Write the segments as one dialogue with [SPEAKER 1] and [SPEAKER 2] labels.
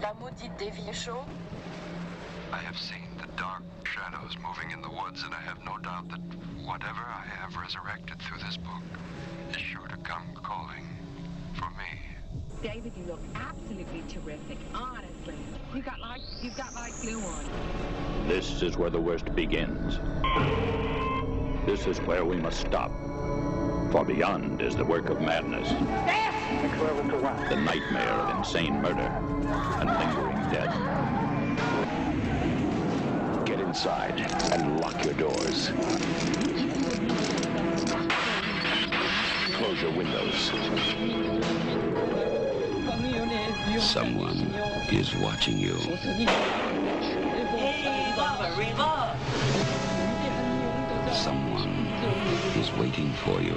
[SPEAKER 1] La maudite dévie chaud.
[SPEAKER 2] I have seen the dark shadows moving in the woods, and I have no doubt that whatever I have resurrected through this book is sure to come calling for me.
[SPEAKER 3] David, you look absolutely terrific, honestly. You've got like glue on.
[SPEAKER 4] This is where the worst begins. This is where we must stop. For beyond is the work of madness. The nightmare of insane murder and lingering death. Get inside and lock your doors. Close your windows.
[SPEAKER 5] Someone is watching you. Someone is waiting for you.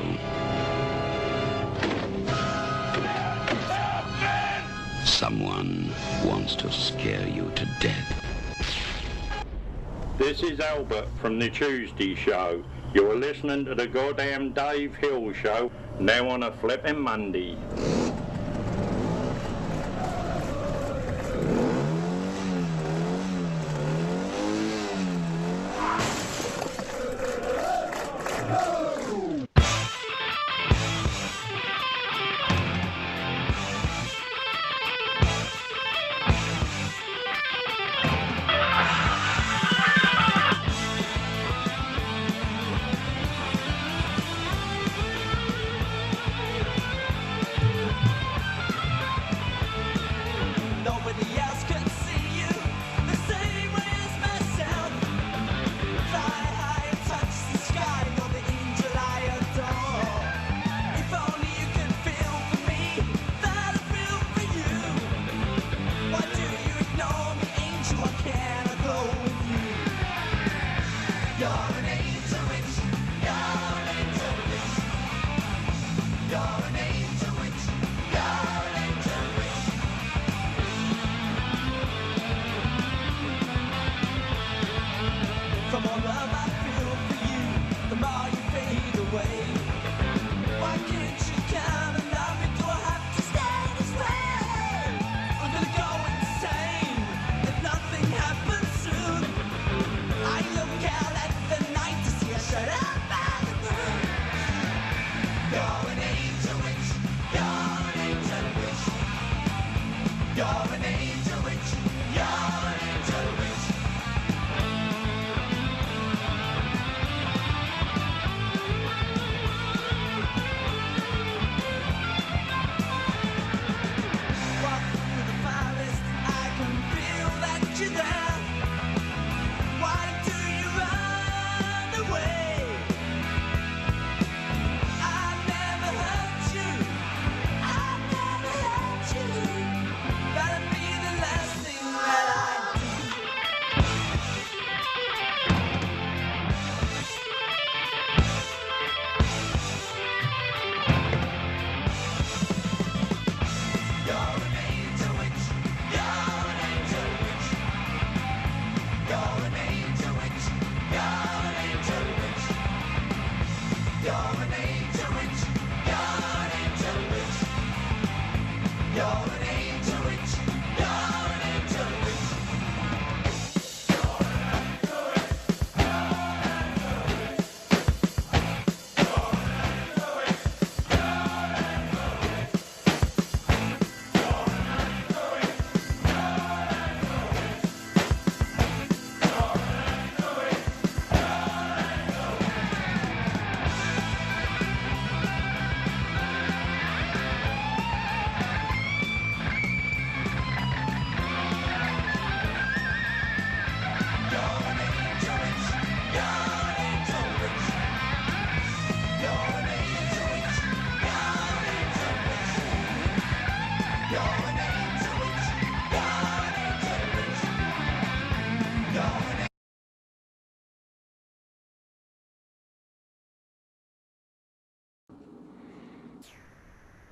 [SPEAKER 5] Someone wants to scare you to death.
[SPEAKER 6] This is Albert from the Tuesday Show. You're listening to the goddamn Dave Hill Show, now on a flipping Monday.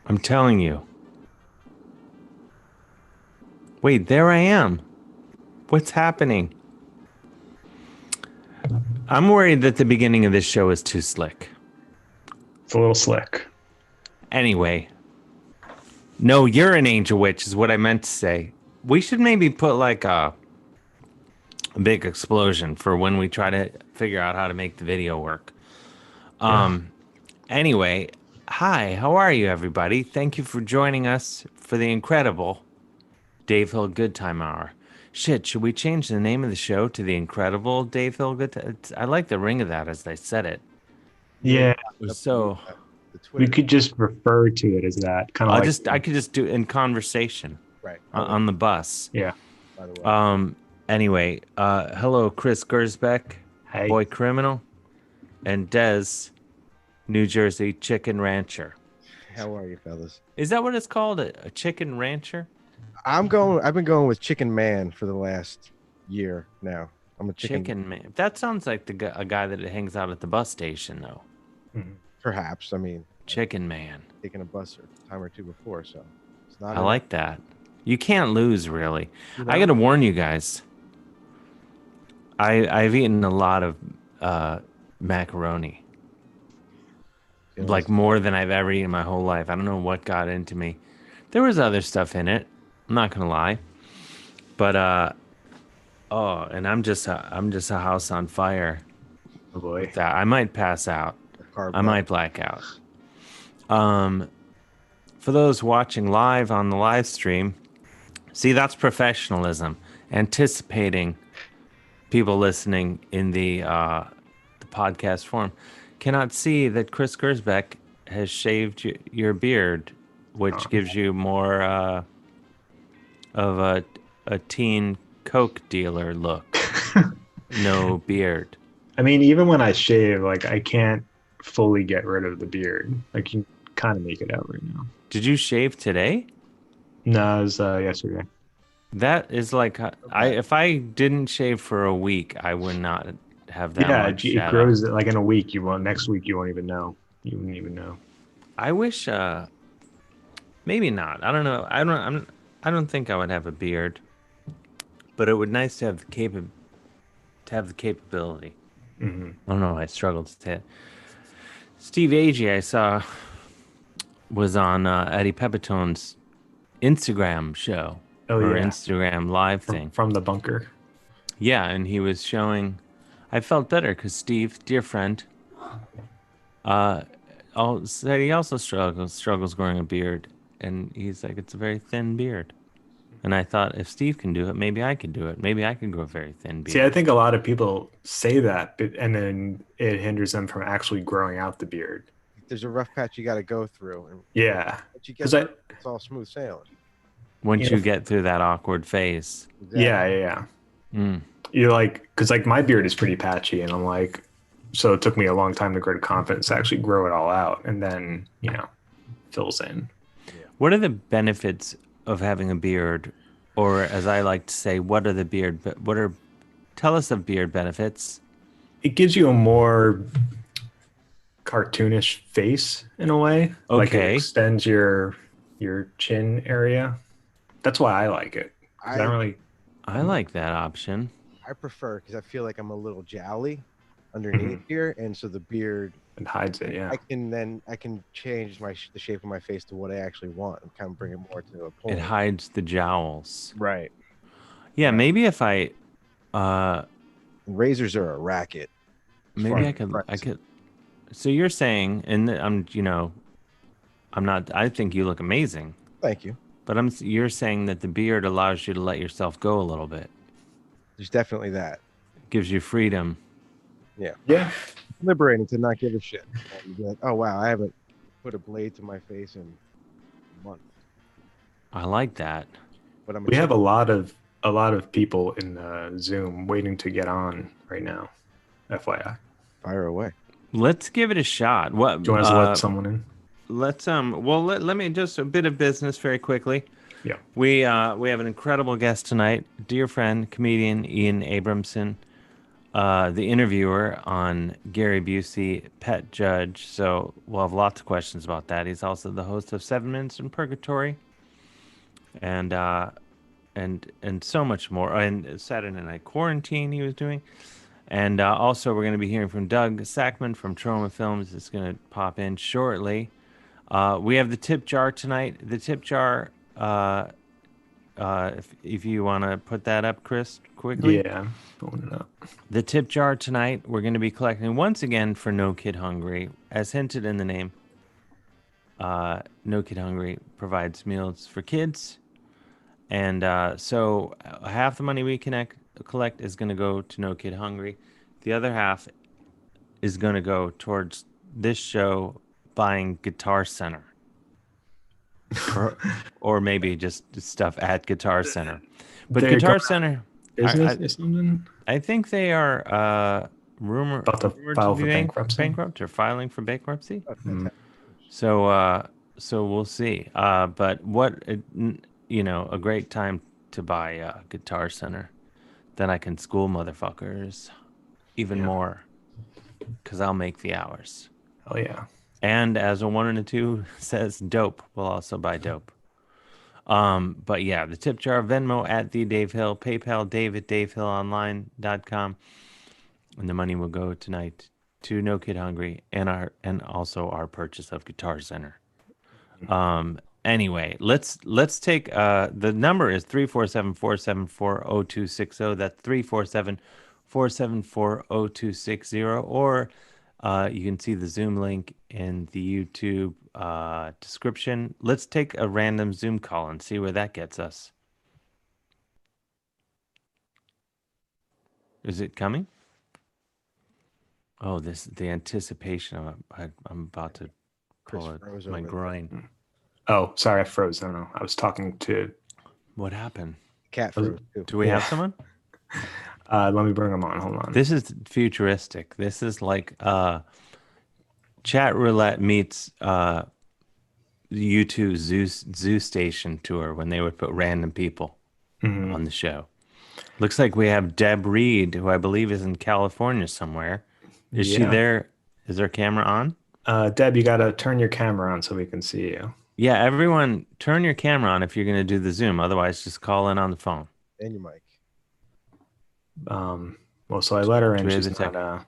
[SPEAKER 7] I'm telling you. Wait, there I am. What's happening? I'm worried that the beginning of this show is too slick.
[SPEAKER 8] It's a little slick.
[SPEAKER 7] Anyway. No, you're an angel witch is what I meant to say. We should maybe put like a big explosion for when we try to figure out how to make the video work. Anyway, hi, how are you, everybody? Thank you for joining us for the incredible Dave Hill Goodtime Hour. Shit, should we change the name of the show to the Incredible Dave Hill Goodtime? I like the ring of that as they said it.
[SPEAKER 8] Yeah,
[SPEAKER 7] So
[SPEAKER 8] we could just refer to it as that, kind of like.
[SPEAKER 7] I could just do it in conversation,
[SPEAKER 1] Right.
[SPEAKER 7] on the bus.
[SPEAKER 8] Yeah.
[SPEAKER 1] By the way.
[SPEAKER 7] Anyway, hello, Chris Gersbeck,
[SPEAKER 8] Hey.
[SPEAKER 7] Boy Criminal, and Dez, New Jersey Chicken Rancher.
[SPEAKER 1] How are you, fellas?
[SPEAKER 7] Is that what it's called? A chicken rancher?
[SPEAKER 1] I've been going with Chicken Man for the last year now. I'm a chicken
[SPEAKER 7] Man. That sounds like a guy that hangs out at the bus station, though.
[SPEAKER 1] Perhaps. I mean,
[SPEAKER 7] Chicken Man.
[SPEAKER 1] taken a bus a time or two before, so it's not.
[SPEAKER 7] I like that. You can't lose, really.
[SPEAKER 1] You know?
[SPEAKER 7] I got to warn you guys. I've eaten a lot of macaroni. Like more than I've ever eaten in my whole life. I don't know what got into me. There was other stuff in it. I'm not gonna lie. But and I'm just a house on fire.
[SPEAKER 8] Oh boy.
[SPEAKER 7] That I might pass out. I might black out. For those watching live on the live stream, see, that's professionalism. Anticipating people listening in the podcast form cannot see that Chris Gersbeck has shaved your beard, which gives you more of a teen Coke dealer look. No beard.
[SPEAKER 8] I mean, even when I shave, like, I can't fully get rid of the beard. I can kind of make it out right now.
[SPEAKER 7] Did you shave today?
[SPEAKER 8] No, it was yesterday.
[SPEAKER 7] That is like if I didn't shave for a week, I would not have that.
[SPEAKER 8] Yeah,
[SPEAKER 7] much
[SPEAKER 8] it
[SPEAKER 7] shadow.
[SPEAKER 8] grows like in a week. Next week you won't even know. You wouldn't even know.
[SPEAKER 7] I wish. Maybe not. I don't know. I don't think I would have a beard, but it would nice to have the capability.
[SPEAKER 8] Mm-hmm.
[SPEAKER 7] I don't know. I struggled to say it. Steve Agee, I saw, was on Eddie Pepitone's Instagram show or Instagram live thing
[SPEAKER 8] from the bunker.
[SPEAKER 7] Yeah, and he was showing. I felt better because Steve, dear friend, said he also struggles growing a beard, and he's like, it's a very thin beard. And I thought, if Steve can do it, maybe I can do it. Maybe I can grow a very thin beard.
[SPEAKER 8] See, I think a lot of people say that, and then it hinders them from actually growing out the beard.
[SPEAKER 1] There's a rough patch you got to go through. And
[SPEAKER 8] yeah.
[SPEAKER 1] It's all smooth sailing.
[SPEAKER 7] Once you get through that awkward phase.
[SPEAKER 1] Exactly.
[SPEAKER 8] Yeah. You're like, because like my beard is pretty patchy, and I'm like, so it took me a long time to grow the confidence to actually grow it all out, and then, fills in.
[SPEAKER 1] Yeah.
[SPEAKER 7] What are the benefits of having a beard, or as I like to say, tell us of beard benefits?
[SPEAKER 8] It gives you a more cartoonish face in a way.
[SPEAKER 7] Okay.
[SPEAKER 8] Like it extends your chin area. That's why I like it.
[SPEAKER 7] I like that option.
[SPEAKER 1] I prefer, because I feel like I'm a little jowly underneath here, and so the beard
[SPEAKER 8] hides it. Yeah.
[SPEAKER 1] I can change the shape of my face to what I actually want and kind of bring it more to a point.
[SPEAKER 7] It hides the jowls.
[SPEAKER 1] Right.
[SPEAKER 7] Yeah, maybe if I
[SPEAKER 1] razors are a racket.
[SPEAKER 7] Maybe I could. So you're saying, and I'm not. I think you look amazing.
[SPEAKER 1] Thank you.
[SPEAKER 7] But you're saying that the beard allows you to let yourself go a little bit.
[SPEAKER 1] There's definitely that.
[SPEAKER 7] Gives you freedom.
[SPEAKER 1] Yeah.
[SPEAKER 8] Yeah.
[SPEAKER 1] Liberating to not give a shit. Like, oh wow, I haven't put a blade to my face in a month.
[SPEAKER 7] I like that.
[SPEAKER 1] But
[SPEAKER 8] we have a lot of people in Zoom waiting to get on right now. FYI.
[SPEAKER 1] Fire away.
[SPEAKER 7] Let's give it a shot. What?
[SPEAKER 8] Do you want us to let someone in?
[SPEAKER 7] Let's let me just a bit of business very quickly.
[SPEAKER 8] Yeah.
[SPEAKER 7] We have an incredible guest tonight, dear friend, comedian Ian Abramson, the interviewer on Gary Busey, Pet Judge. So we'll have lots of questions about that. He's also the host of 7 Minutes in Purgatory, and so much more. And Saturday Night Quarantine he was doing. And also we're going to be hearing from Doug Sackman from Troma Films. It's going to pop in shortly. We have the tip jar tonight. The tip jar if you want to put that up, Chris, quickly.
[SPEAKER 8] Yeah, I'm pulling it up.
[SPEAKER 7] The tip jar tonight, we're going to be collecting once again for No Kid Hungry. As hinted in the name, No Kid Hungry provides meals for kids. And so half the money we collect is going to go to No Kid Hungry. The other half is going to go towards this show buying Guitar Center. or maybe just stuff at Guitar Center. But Guitar Center...
[SPEAKER 8] Business or something?
[SPEAKER 7] I think they are rumored
[SPEAKER 8] to file for bankruptcy.
[SPEAKER 7] Or filing for bankruptcy. So we'll see. But what a great time to buy Guitar Center. Then I can school motherfuckers even more, because I'll make the hours.
[SPEAKER 8] Oh yeah.
[SPEAKER 7] And as a 1 and a 2 says, dope. We'll also buy dope. But yeah, the tip jar, Venmo at the Dave Hill, PayPal Dave at DaveHillOnline.com, and the money will go tonight to No Kid Hungry and also our purchase of Guitar Center. Anyway, let's take the number is 347-474-0260. That's 347-474-0260, or you can see the Zoom link in the YouTube description. Let's take a random Zoom call and see where that gets us. Is it coming? Oh, the anticipation. I'm about to pull it. My groin.
[SPEAKER 8] Oh, sorry, I froze. I don't know. I was talking to...
[SPEAKER 7] What happened?
[SPEAKER 1] Cat froze too.
[SPEAKER 7] Do we have someone?
[SPEAKER 8] Let me bring them on. Hold on.
[SPEAKER 7] This is futuristic. This is like Chat Roulette meets U2 Zoo Station tour when they would put random people on the show. Looks like we have Deb Reed, who I believe is in California somewhere. Is she there? Is her camera on?
[SPEAKER 8] Deb, you got to turn your camera on so we can see you.
[SPEAKER 7] Yeah, everyone, turn your camera on if you're going to do the Zoom. Otherwise, just call in on the phone.
[SPEAKER 1] And your mic.
[SPEAKER 8] Well, so I let her in. She's not.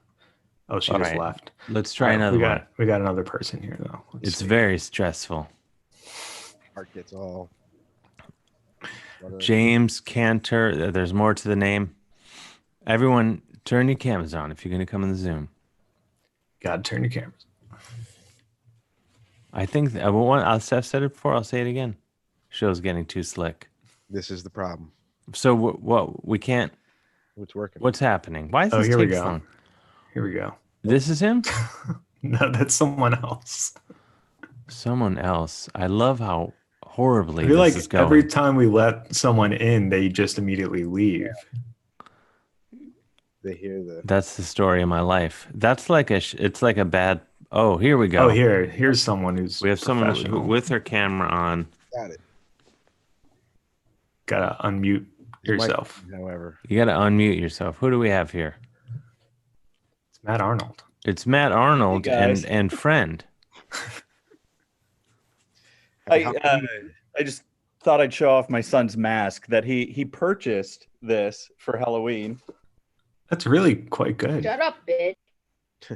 [SPEAKER 8] She just left.
[SPEAKER 7] Let's try another one.
[SPEAKER 8] We got another person here though.
[SPEAKER 7] It's very stressful.
[SPEAKER 1] Heart gets all.
[SPEAKER 7] James Cantor. There's more to the name. Everyone, turn your cameras on if you're going to come in the Zoom.
[SPEAKER 8] Got to turn your cameras.
[SPEAKER 7] I think I've said it before. I'll say it again. Show's getting too slick.
[SPEAKER 1] This is the problem.
[SPEAKER 7] So what? We can't.
[SPEAKER 1] What's working?
[SPEAKER 7] What's happening? Why is this
[SPEAKER 8] here we
[SPEAKER 7] taking
[SPEAKER 8] go.
[SPEAKER 7] so long?
[SPEAKER 8] Here we go.
[SPEAKER 7] This is him?
[SPEAKER 8] No, that's someone else.
[SPEAKER 7] Someone else. I love how horribly
[SPEAKER 8] I feel
[SPEAKER 7] this
[SPEAKER 8] like
[SPEAKER 7] is going.
[SPEAKER 8] every time we let someone in, they just immediately leave.
[SPEAKER 1] They hear the.
[SPEAKER 7] That's the story of my life. That's like it's like a bad. Oh, here we go.
[SPEAKER 8] Oh, here's someone who's.
[SPEAKER 7] We have someone with her camera on.
[SPEAKER 1] Got it.
[SPEAKER 8] Gotta unmute yourself.
[SPEAKER 1] However,
[SPEAKER 7] you gotta unmute yourself. Who do we have here?
[SPEAKER 8] It's Matt Arnold.
[SPEAKER 7] It's Matt Arnold and friend.
[SPEAKER 9] I just thought I'd show off my son's mask that he purchased this for Halloween.
[SPEAKER 8] That's really quite good.
[SPEAKER 10] Shut up, bitch.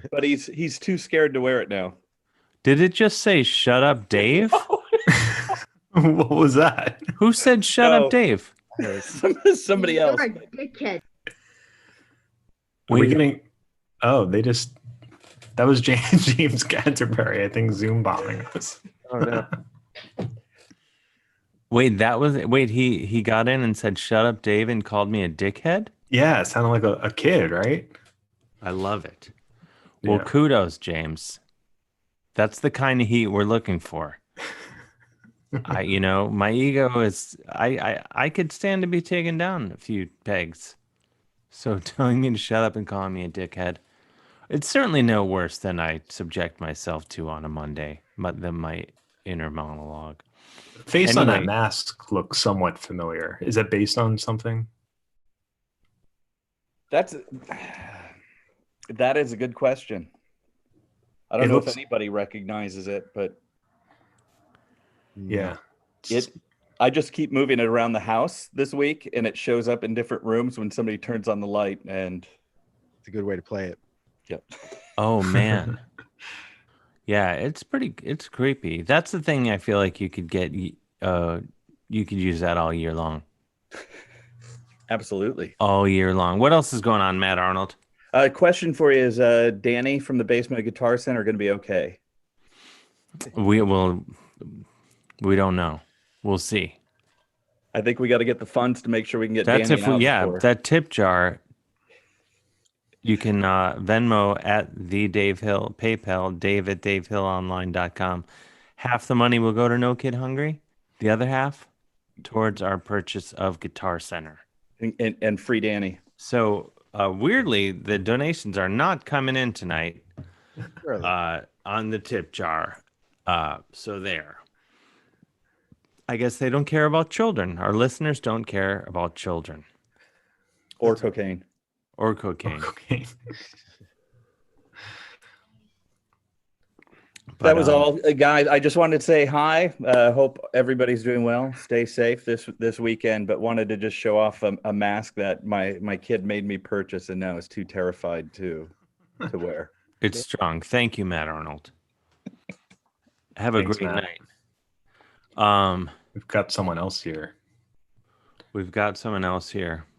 [SPEAKER 9] But he's too scared to wear it now.
[SPEAKER 7] Did it just say "Shut up, Dave"?
[SPEAKER 8] What was that?
[SPEAKER 7] Who said "Shut up, Dave"?
[SPEAKER 9] Somebody else.
[SPEAKER 10] Dickhead.
[SPEAKER 8] Are we getting? Oh, they just. That was James Canterbury. I think Zoom bombing us.
[SPEAKER 1] Oh no.
[SPEAKER 7] Wait, he got in and said "Shut up, Dave" and called me a dickhead?
[SPEAKER 8] Yeah, it sounded like a kid, right?
[SPEAKER 7] I love it. Well, kudos, James. That's the kind of heat we're looking for. My ego is I could stand to be taken down a few pegs. So telling me to shut up and calling me a dickhead, it's certainly no worse than I subject myself to on a Monday, than my inner monologue.
[SPEAKER 8] Face on that mask looks somewhat familiar. Is that based on something?
[SPEAKER 9] That is a good question. I don't know if anybody recognizes it, but
[SPEAKER 8] yeah,
[SPEAKER 9] I just keep moving it around the house this week, and it shows up in different rooms when somebody turns on the light, and
[SPEAKER 1] it's a good way to play it.
[SPEAKER 9] Yep.
[SPEAKER 7] Oh man. Yeah, it's creepy. That's the thing I feel like you could get you could use that all year long.
[SPEAKER 9] Absolutely.
[SPEAKER 7] All year long. What else is going on, Matt Arnold?
[SPEAKER 9] Question for you is Danny from the Basement Guitar Center going to be okay?
[SPEAKER 7] We don't know. We'll see.
[SPEAKER 9] I think we got to get the funds to make sure we can get
[SPEAKER 7] That's
[SPEAKER 9] Danny
[SPEAKER 7] if we,
[SPEAKER 9] out
[SPEAKER 7] yeah,
[SPEAKER 9] before.
[SPEAKER 7] that tip jar. You can Venmo at the Dave Hill, PayPal, Dave at DaveHillOnline.com. Half the money will go to No Kid Hungry. The other half towards our purchase of Guitar Center.
[SPEAKER 9] And free Danny.
[SPEAKER 7] So weirdly, the donations are not coming in tonight on the tip jar. So there. I guess they don't care about children. Our listeners don't care about children.
[SPEAKER 9] Or cocaine.
[SPEAKER 7] Or cocaine.
[SPEAKER 9] That was all, guys. I just wanted to say hi. Hope everybody's doing well. Stay safe this weekend, but wanted to just show off a mask that my kid made me purchase and now is too terrified to wear.
[SPEAKER 7] It's strong. Thank you, Matt Arnold. Have a
[SPEAKER 8] Thanks,
[SPEAKER 7] great
[SPEAKER 8] Matt.
[SPEAKER 7] night.
[SPEAKER 8] We've got someone else here.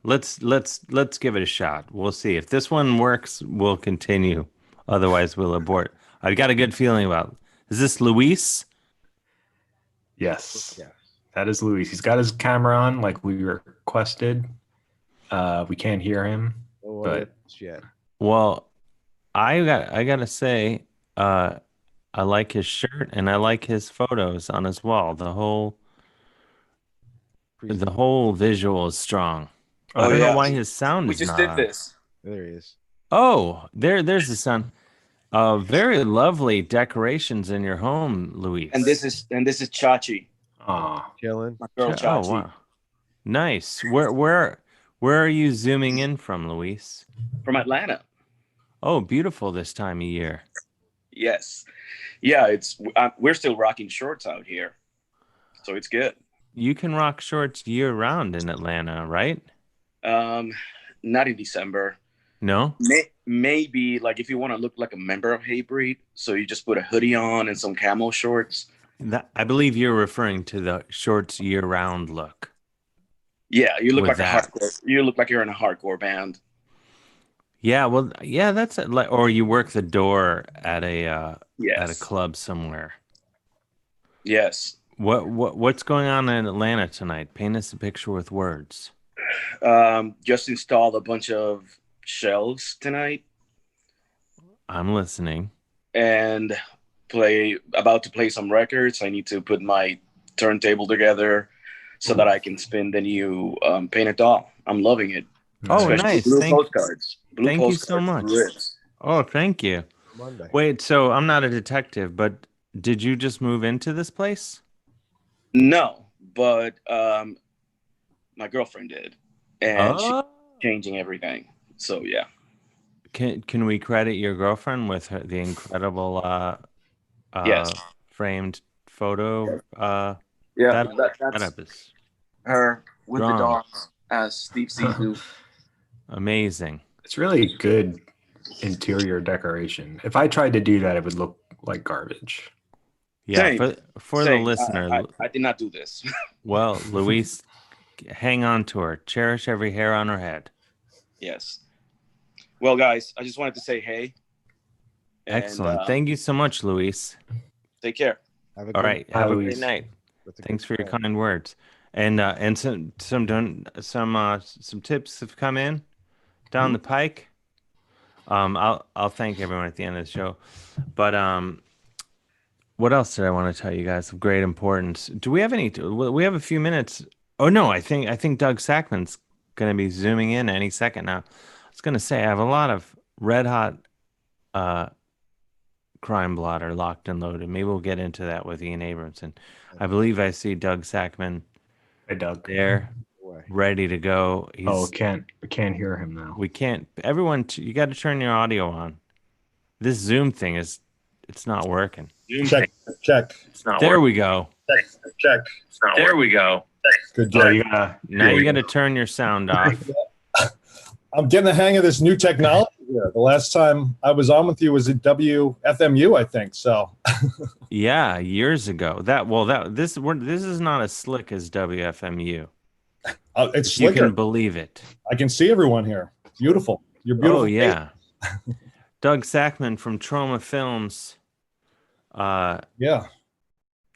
[SPEAKER 7] Let's give it a shot. We'll see. If this one works, we'll continue. Otherwise, we'll abort. I've got a good feeling about it. Is this Luis?
[SPEAKER 8] Yes. That is Luis. He's got his camera on like we requested. We can't hear him. But
[SPEAKER 7] Well, I gotta say, I like his shirt and I like his photos on his wall. The whole visual is strong. I don't know why his sound is not on.
[SPEAKER 10] this.
[SPEAKER 1] There he is.
[SPEAKER 7] Oh, there's the sound. Very lovely decorations in your home, Luis.
[SPEAKER 10] And this is Chachi.
[SPEAKER 8] Aw.
[SPEAKER 1] Chilling.
[SPEAKER 10] My girl Chachi.
[SPEAKER 7] Oh, wow. Nice. Where are you zooming in from, Luis?
[SPEAKER 10] From Atlanta.
[SPEAKER 7] Oh, beautiful this time of year.
[SPEAKER 10] Yes. Yeah, we're still rocking shorts out here. So it's good.
[SPEAKER 7] You can rock shorts year round in Atlanta, right?
[SPEAKER 10] Not in December.
[SPEAKER 7] No?
[SPEAKER 10] Maybe like if you want to look like a member of Hatebreed, so you just put a hoodie on and some camo shorts.
[SPEAKER 7] I believe you're referring to the shorts year round look.
[SPEAKER 10] Yeah, you look
[SPEAKER 7] With
[SPEAKER 10] like
[SPEAKER 7] that.
[SPEAKER 10] a hardcore. You look like you're in a hardcore band.
[SPEAKER 7] Yeah, well, yeah, that's it. Or you work the door at a
[SPEAKER 10] Yes.
[SPEAKER 7] at a club somewhere.
[SPEAKER 10] Yes.
[SPEAKER 7] What's going on in Atlanta tonight? Paint us a picture with words.
[SPEAKER 10] Just installed a bunch of shelves tonight
[SPEAKER 7] I'm listening.
[SPEAKER 10] and about to play some records. I need to put my turntable together so that I can spin the new painted doll. I'm loving it.
[SPEAKER 7] Oh,
[SPEAKER 10] Especially
[SPEAKER 7] nice.
[SPEAKER 10] Blue postcards. Blue
[SPEAKER 7] Thank you so
[SPEAKER 10] postcards
[SPEAKER 7] much.
[SPEAKER 10] rips.
[SPEAKER 7] Oh, thank you.
[SPEAKER 1] Monday.
[SPEAKER 7] Wait, so I'm not a detective, but did you just move into this place?
[SPEAKER 10] No, but my girlfriend did, and she's
[SPEAKER 7] Oh.
[SPEAKER 10] changing everything. So yeah.
[SPEAKER 7] Can we credit your girlfriend with the incredible
[SPEAKER 10] Yes.
[SPEAKER 7] framed photo?
[SPEAKER 10] Yeah,
[SPEAKER 7] That
[SPEAKER 10] that's
[SPEAKER 7] setup is
[SPEAKER 10] her with
[SPEAKER 7] strong.
[SPEAKER 10] the dogs, as Steve sees do.
[SPEAKER 7] Amazing.
[SPEAKER 8] It's really good interior decoration. If I tried to do that, it would look like garbage.
[SPEAKER 7] Yeah,
[SPEAKER 10] Same.
[SPEAKER 7] for the
[SPEAKER 10] Same.
[SPEAKER 7] listener,
[SPEAKER 10] I did not do this.
[SPEAKER 7] well, Luis, hang on to her. Cherish every hair on her head.
[SPEAKER 10] Yes. Well, guys, I just wanted to say hey. And,
[SPEAKER 7] Excellent. Thank you so much, Luis.
[SPEAKER 10] Take care.
[SPEAKER 1] Have a
[SPEAKER 7] All
[SPEAKER 1] good
[SPEAKER 7] right.
[SPEAKER 8] Bye,
[SPEAKER 7] Have a
[SPEAKER 8] Luis.
[SPEAKER 7] great night.
[SPEAKER 1] That's a
[SPEAKER 7] Thanks for
[SPEAKER 1] good
[SPEAKER 7] your
[SPEAKER 1] plan.
[SPEAKER 7] kind words. And some tips have come in down the pike. I'll thank everyone at the end of the show. But what else did I want to tell you guys of great importance? Do we have any? We have a few minutes. Oh no, I think Doug Sackman's going to be zooming in any second now. I was going to say I have a lot of red hot crime blotter locked and loaded. Maybe we'll get into that with Ian Abramson. I believe I see Doug Sackman
[SPEAKER 8] Hey, Doug.
[SPEAKER 7] there, ready to go.
[SPEAKER 8] We can't hear him now.
[SPEAKER 7] We can't. Everyone, you got to turn your audio on. This Zoom thing it's not working.
[SPEAKER 11] Check.
[SPEAKER 7] It's not. There we go.
[SPEAKER 11] Check.
[SPEAKER 7] There we go.
[SPEAKER 11] Good
[SPEAKER 8] Oh,
[SPEAKER 11] job.
[SPEAKER 7] Now you got to turn your sound off.
[SPEAKER 11] I'm getting the hang of this new technology. Yeah, the last time I was on with you was at WFMU, I think. So.
[SPEAKER 7] Yeah, years ago. This is not as slick as WFMU.
[SPEAKER 11] It's
[SPEAKER 7] if
[SPEAKER 11] slicker.
[SPEAKER 7] You can believe it.
[SPEAKER 11] I can see everyone here. Beautiful. You're beautiful.
[SPEAKER 7] Oh yeah. Doug Sackman from Trauma Films.
[SPEAKER 11] Yeah.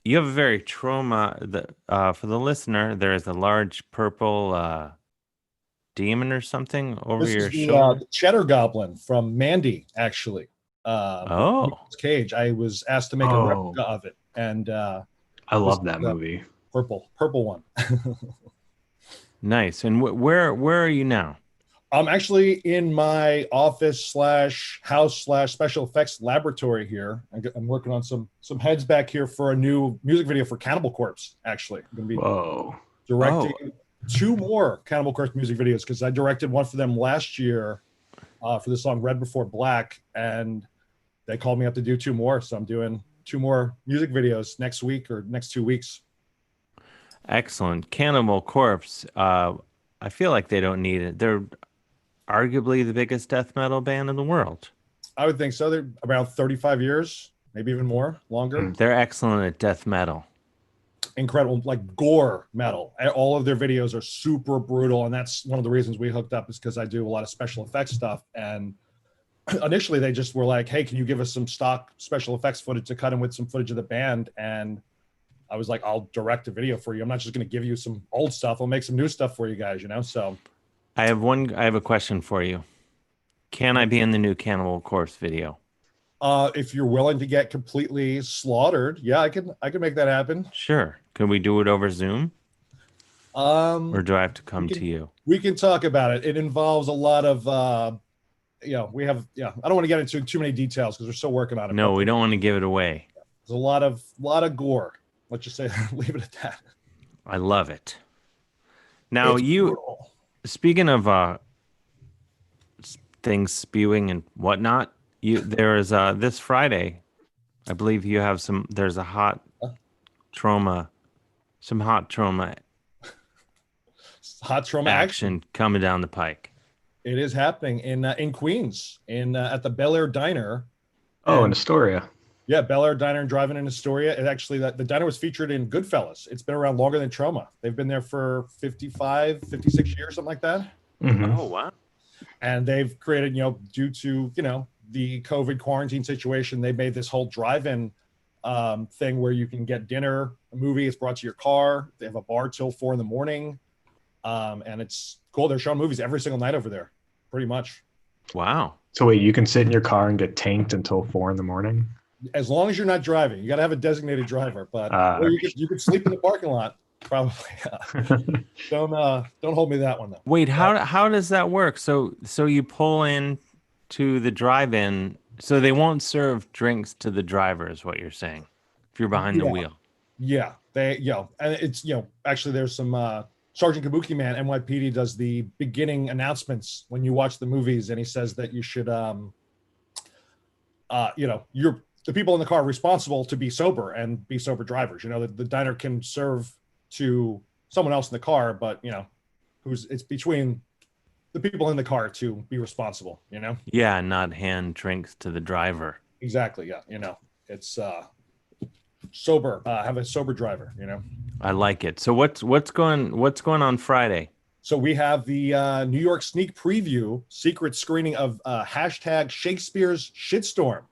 [SPEAKER 7] You have a very trauma. For the listener, there is a large purple demon or something over your shoulder.
[SPEAKER 11] The Cheddar Goblin from Mandy, actually. Cage. I was asked to make a replica of it, and
[SPEAKER 8] I love that movie.
[SPEAKER 11] Purple one.
[SPEAKER 7] Nice. And where are you now?
[SPEAKER 11] I'm actually in my office / house / special effects laboratory here. I'm working on some heads back here for a new music video for Cannibal Corpse. Actually, I'm going to be directing 2 more Cannibal Corpse music videos because I directed one for them last year for the song Red Before Black, and they called me up to do 2 more. So I'm doing 2 more music videos next week or next 2 weeks.
[SPEAKER 7] Excellent. Cannibal Corpse. I feel like they don't need it. They're arguably the biggest death metal band in the world.
[SPEAKER 11] I would think so. They're around 35 years, maybe even longer.
[SPEAKER 7] They're excellent at death metal.
[SPEAKER 11] Incredible, like gore metal. All of their videos are super brutal, and that's one of the reasons we hooked up, is because I do a lot of special effects stuff. And initially they just were like, hey, can you give us some stock special effects footage to cut in with some footage of the band? And I was like, I'll direct a video for you. I'm not just going to give you some old stuff. I'll make some new stuff for you guys, So
[SPEAKER 7] I have a question for you. Can I be in the new Cannibal Corpse video?
[SPEAKER 11] If you're willing to get completely slaughtered, yeah, I can make that happen.
[SPEAKER 7] Sure. Can we do it over Zoom? Or do I have to come to you?
[SPEAKER 11] We can talk about it. It involves a lot of I don't want to get into too many details because we're still working on it.
[SPEAKER 7] No, we don't want to give it away.
[SPEAKER 11] There's a lot of gore. Let's just say, leave it at that.
[SPEAKER 7] I love it. Now speaking of things spewing and whatnot, there is this Friday, I believe you have there's a hot trauma action coming down the pike.
[SPEAKER 11] It is happening in Queens, at the Bel Air Diner.
[SPEAKER 8] In Astoria.
[SPEAKER 11] Yeah, Bel Air Diner and Drive-In in Astoria. It actually, the diner was featured in Goodfellas. It's been around longer than Trauma. They've been there for 55, 56 years, something like that.
[SPEAKER 8] Mm-hmm.
[SPEAKER 7] Oh, wow.
[SPEAKER 11] And they've created, due to, the COVID quarantine situation, they made this whole drive-in thing where you can get dinner, a movie. It's brought to your car. They have a bar till 4 a.m. And it's cool. They're showing movies every single night over there, pretty much.
[SPEAKER 7] Wow.
[SPEAKER 8] So wait, you can sit in your car and get tanked until 4 a.m?
[SPEAKER 11] As long as you're not driving. You got to have a designated driver, but or you could sleep in the parking lot, probably. Don't hold me to that one though.
[SPEAKER 7] Wait, how does that work? So you pull in to the drive-in, so they won't serve drinks to the driver, is what you're saying, if you're behind the wheel.
[SPEAKER 11] Yeah, and it's actually there's some Sergeant Kabuki Man, NYPD, does the beginning announcements when you watch the movies, and he says that you should you're the people in the car are responsible to be sober and be sober drivers. The diner can serve to someone else in the car, but it's between the people in the car to be responsible.
[SPEAKER 7] Yeah, not hand drinks to the driver.
[SPEAKER 11] Exactly. Yeah. It's sober. Have a sober driver.
[SPEAKER 7] I like it. So what's going on Friday?
[SPEAKER 11] So we have the New York sneak preview secret screening of hashtag Shakespeare's Shitstorm.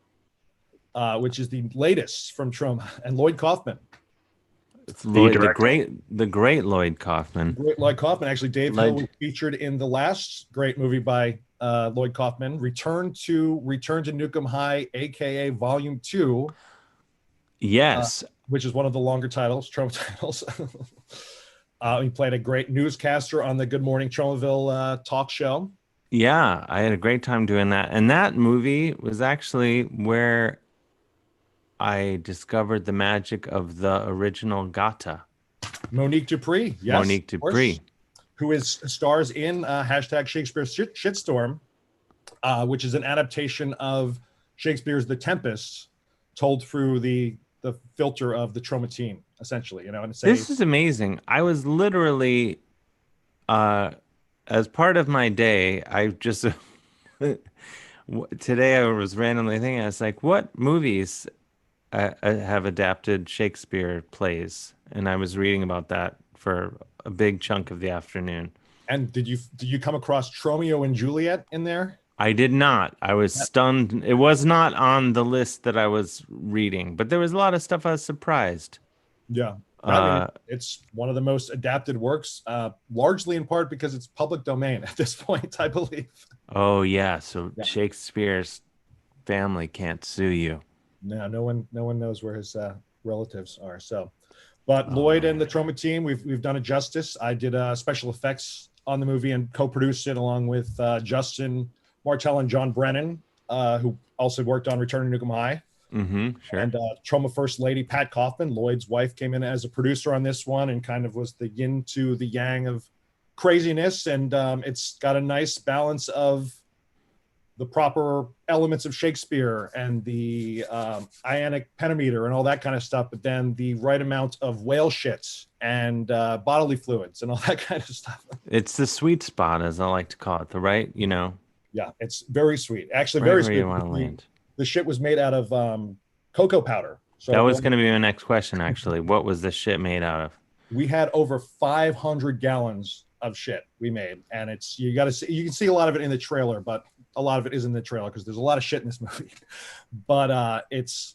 [SPEAKER 11] Which is the latest from Trauma and Lloyd Kaufman.
[SPEAKER 7] It's the great Lloyd Kaufman.
[SPEAKER 11] Lloyd Kaufman. Actually, Dave Hill was featured in the last great movie by Lloyd Kaufman, Return to Nukem High, aka Volume 2.
[SPEAKER 7] Yes,
[SPEAKER 11] which is one of the longer titles, Trauma titles. He played a great newscaster on the Good Morning Traumaville talk show.
[SPEAKER 7] Yeah, I had a great time doing that, and that movie was actually where I discovered the magic of the original Gata.
[SPEAKER 11] Monique Dupree, yes.
[SPEAKER 7] Monique Dupree.
[SPEAKER 11] Who stars in hashtag Shakespeare's Shitstorm, which is an adaptation of Shakespeare's The Tempest, told through the filter of the Trauma team, essentially. And
[SPEAKER 7] this is amazing. I was literally, as part of my day, Today I was randomly thinking, I was like, what movies have adapted Shakespeare plays? And I was reading about that for a big chunk of the afternoon.
[SPEAKER 11] And did you come across Romeo and Juliet in there?
[SPEAKER 7] I did not. I was stunned. It was not on the list that I was reading, but there was a lot of stuff I was surprised.
[SPEAKER 11] Yeah. I mean, it's one of the most adapted works, largely in part because it's public domain at this point, I believe.
[SPEAKER 7] Oh yeah, so Shakespeare's family can't sue you.
[SPEAKER 11] No one knows where his relatives are. So, but Lloyd and the Troma team, we've done it justice. I did special effects on the movie and co-produced it along with Justin Martell and John Brennan, who also worked on Return to Nukem High.
[SPEAKER 7] Sure.
[SPEAKER 11] And Troma First Lady Pat Kaufman, Lloyd's wife, came in as a producer on this one and kind of was the yin to the yang of craziness. And it's got a nice balance of the proper elements of Shakespeare and the ionic pentameter and all that kind of stuff, but then the right amount of whale shits and bodily fluids and all that kind of stuff.
[SPEAKER 7] It's the sweet spot, as I like to call it, the right,
[SPEAKER 11] Yeah, it's very sweet. Actually,
[SPEAKER 7] right
[SPEAKER 11] very
[SPEAKER 7] where
[SPEAKER 11] sweet.
[SPEAKER 7] you want to land.
[SPEAKER 11] The shit was made out of cocoa powder. So
[SPEAKER 7] that was going to be my next question, actually. What was this shit made out of?
[SPEAKER 11] We had over 500 gallons of shit we made, and you can see a lot of it in the trailer, but a lot of it is in the trailer because there's a lot of shit in this movie. But it's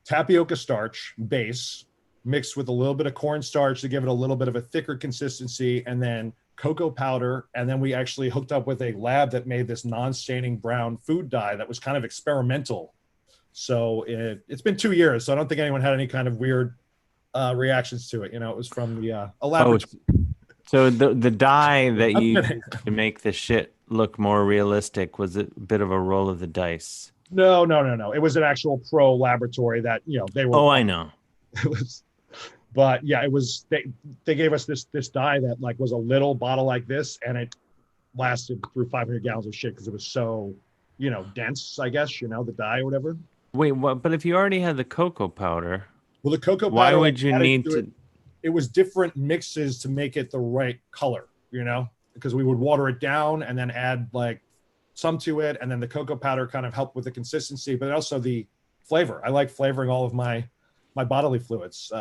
[SPEAKER 11] tapioca starch base mixed with a little bit of cornstarch to give it a little bit of a thicker consistency, and then cocoa powder. And then we actually hooked up with a lab that made this non-staining brown food dye that was kind of experimental. So it's been 2 years, so I don't think anyone had any kind of weird reactions to it. It was from the laboratory.
[SPEAKER 7] So the dye that you used to make the shit look more realistic, was it a bit of a roll of the dice?
[SPEAKER 11] No. It was an actual pro laboratory that they were.
[SPEAKER 7] Oh, I know.
[SPEAKER 11] It was, but yeah, it was. They gave us this dye that was a little bottle like this, and it lasted through 500 gallons of shit because it was so dense. I guess the dye or whatever.
[SPEAKER 7] Wait, what? But if you already had the cocoa powder,
[SPEAKER 11] well, the cocoa powder.
[SPEAKER 7] Why would you need to?
[SPEAKER 11] It was different mixes to make it the right color, because we would water it down and then add some to it, and then the cocoa powder kind of helped with the consistency, but also the flavor. I like flavoring all of my bodily fluids.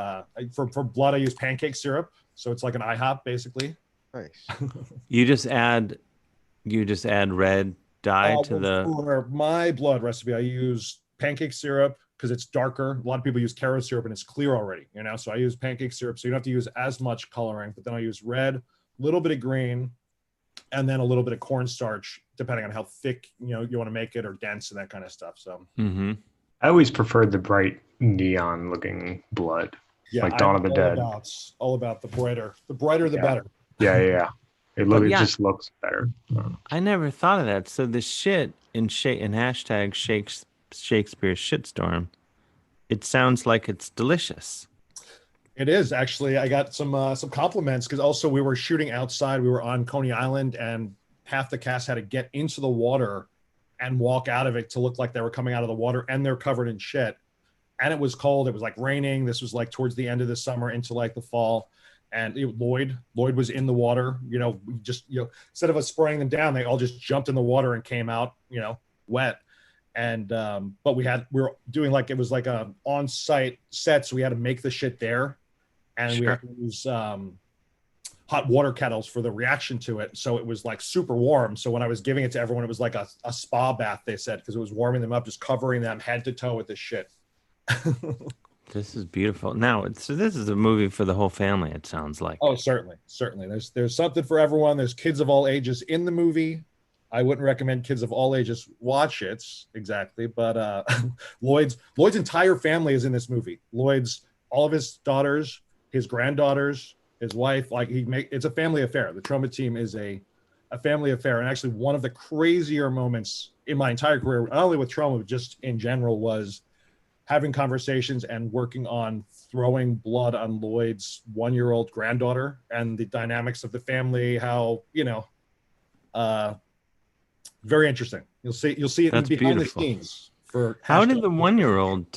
[SPEAKER 11] For blood, I use pancake syrup, so it's like an IHOP basically.
[SPEAKER 1] Nice.
[SPEAKER 7] You just add red dye to the.
[SPEAKER 11] For my blood recipe, I use pancake syrup because it's darker. A lot of people use Caro syrup and it's clear already, so I use pancake syrup, so you don't have to use as much coloring, but then I use red, a little bit of green, and then a little bit of cornstarch, depending on how thick you want to make it or dense and that kind of stuff. So
[SPEAKER 8] I always preferred the bright neon looking blood, like Dawn of the Dead.
[SPEAKER 11] All about the brighter the better.
[SPEAKER 8] Yeah. It just looks better.
[SPEAKER 7] I never thought of that. So the shit in hashtag Shakespeare shitstorm, it sounds like it's delicious.
[SPEAKER 11] It is actually. I got some compliments because also we were shooting outside. We were on Coney Island, and half the cast had to get into the water and walk out of it to look like they were coming out of the water, and they're covered in shit. And it was cold. It was raining. This was towards the end of the summer into the fall. And Lloyd was in the water. We just instead of us spraying them down, they all just jumped in the water and came out wet. And but we were doing it was a on-site set, so we had to make the shit there, and we had to use hot water kettles for the reaction to it, so it was super warm. So when I was giving it to everyone, it was like a spa bath, they said, because it was warming them up, just covering them head to toe with this shit.
[SPEAKER 7] This is beautiful. Now, so this is a movie for the whole family, it sounds like.
[SPEAKER 11] Oh, certainly. There's something for everyone. There's kids of all ages in the movie. I wouldn't recommend kids of all ages watch it exactly, but Lloyd's entire family is in this movie. All of his daughters, his granddaughters, his wife, it's a family affair. The Troma team is a family affair. And actually one of the crazier moments in my entire career, not only with Troma, but just in general, was having conversations and working on throwing blood on Lloyd's 1-year-old granddaughter and the dynamics of the family, how, very interesting. You'll see it behind
[SPEAKER 7] beautiful.
[SPEAKER 11] the scenes.
[SPEAKER 7] How did the 1-year-old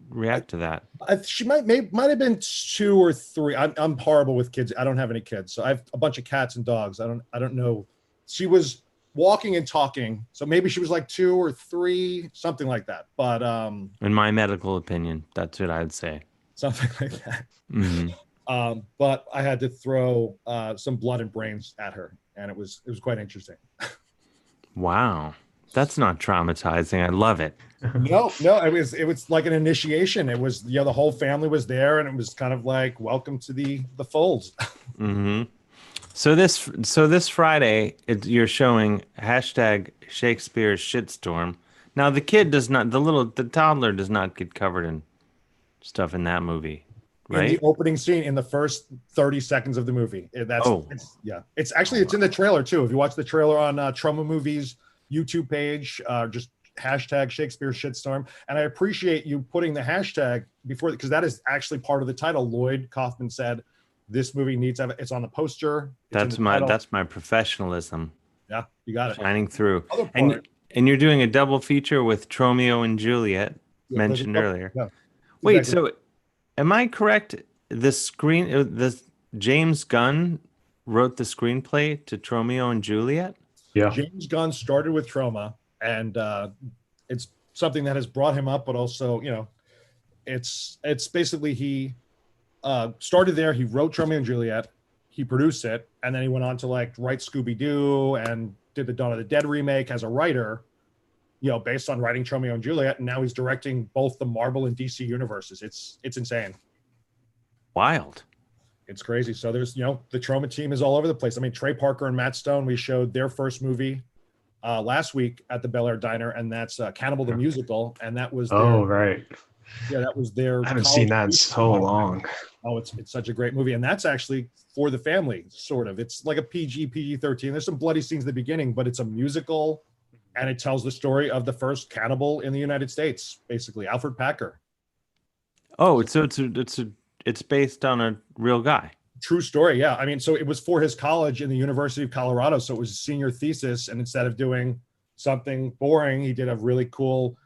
[SPEAKER 7] react to that?
[SPEAKER 11] She might have been 2 or 3. I'm horrible with kids. I don't have any kids, so I have a bunch of cats and dogs. I don't know. She was walking and talking. So maybe she was like 2 or 3, something like that. But
[SPEAKER 7] in my medical opinion, that's what I'd say.
[SPEAKER 11] Something like that.
[SPEAKER 7] Mm-hmm.
[SPEAKER 11] But I had to throw some blood and brains at her, and it was quite interesting.
[SPEAKER 7] Wow, that's not traumatizing. I love it.
[SPEAKER 11] No, it was like an initiation. It was, the whole family was there, and it was kind of like, welcome to the folds.
[SPEAKER 7] Mm-hmm. So this Friday, you're showing #Shakespeare Shitstorm. Now the kid does not, the toddler does not get covered in stuff in that movie, right?
[SPEAKER 11] In the opening scene, in the first 30 seconds of the movie. It's actually, it's in the trailer too. If you watch the trailer on Trauma Movies YouTube page, just #Shakespeare Shitstorm. And I appreciate you putting the hashtag before, because that is actually part of the title. Lloyd Kaufman said this movie needs to have, it's on the poster.
[SPEAKER 7] That's my professionalism.
[SPEAKER 11] Yeah, you got it.
[SPEAKER 7] Shining through. And you're doing a double feature with Romeo and Juliet, mentioned earlier. Yeah, wait, exactly. So am I correct? The James Gunn wrote the screenplay to Romeo and Juliet?
[SPEAKER 11] Yeah. James Gunn started with Trauma, and it's something that has brought him up, but also, it's basically, he started there. He wrote Romeo and Juliet, he produced it, and then he went on to write Scooby-Doo and did the Dawn of the Dead remake as a writer, based on writing Romeo and Juliet, and now he's directing both the Marvel and DC universes. It's insane.
[SPEAKER 7] Wild.
[SPEAKER 11] It's crazy. So there's, the Trauma team is all over the place. I mean, Trey Parker and Matt Stone, we showed their first movie last week at the Bel Air Diner, and that's Cannibal the Musical, and that was
[SPEAKER 8] right.
[SPEAKER 11] Yeah, that was their.
[SPEAKER 8] I haven't seen that in so long.
[SPEAKER 11] Oh, it's such a great movie, and that's actually for the family, sort of. It's like a PG-13. There's some bloody scenes at the beginning, but it's a musical, and it tells the story of the first cannibal in the United States, basically, Alfred Packer.
[SPEAKER 7] Oh, so it's based on a real guy.
[SPEAKER 11] True story, yeah. I mean, so it was for his college in the University of Colorado, so it was a senior thesis, and instead of doing something boring, he did a really cool.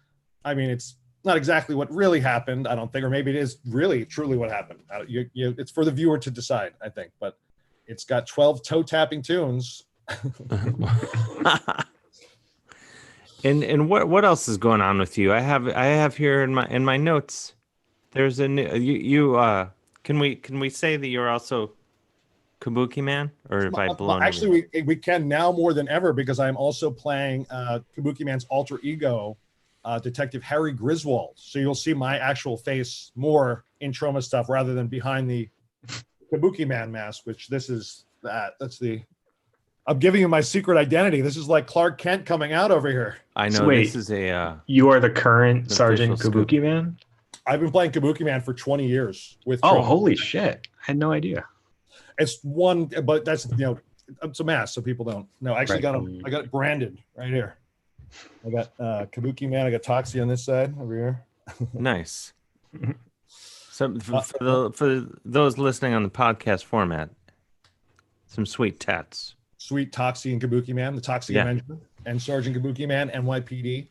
[SPEAKER 11] I mean, it's not exactly what really happened, I don't think, or maybe it is really truly what happened. It's for the viewer to decide, I think, but it's got 12 toe-tapping tunes.
[SPEAKER 7] And what else is going on with you? I have here in my notes. There's a new can we say that you're also Kabuki Man, or if I blown?
[SPEAKER 11] Actually, we can now more than ever, because I'm also playing Kabuki Man's alter ego, Detective Harry Griswold. So you'll see my actual face more in Trauma stuff rather than behind the Kabuki Man mask, which this is that's the. I'm giving you my secret identity. This is like Clark Kent coming out over here.
[SPEAKER 7] I know. So wait, this is a.
[SPEAKER 8] You are the current Sergeant Kabuki Man?
[SPEAKER 11] I've been playing Kabuki Man for 20 years. With
[SPEAKER 8] Trauma. Holy shit! I had no idea.
[SPEAKER 11] It's one, but that's it's a mask, so people don't. No, I actually got them. I got it branded right here. I got Kabuki Man. I got Toxie on this side over here.
[SPEAKER 7] Nice. So for those listening on the podcast format, some sweet tats.
[SPEAKER 11] Sweet Toxie and Kabuki Man, the Toxie Avenger, and Sergeant Kabuki Man, NYPD.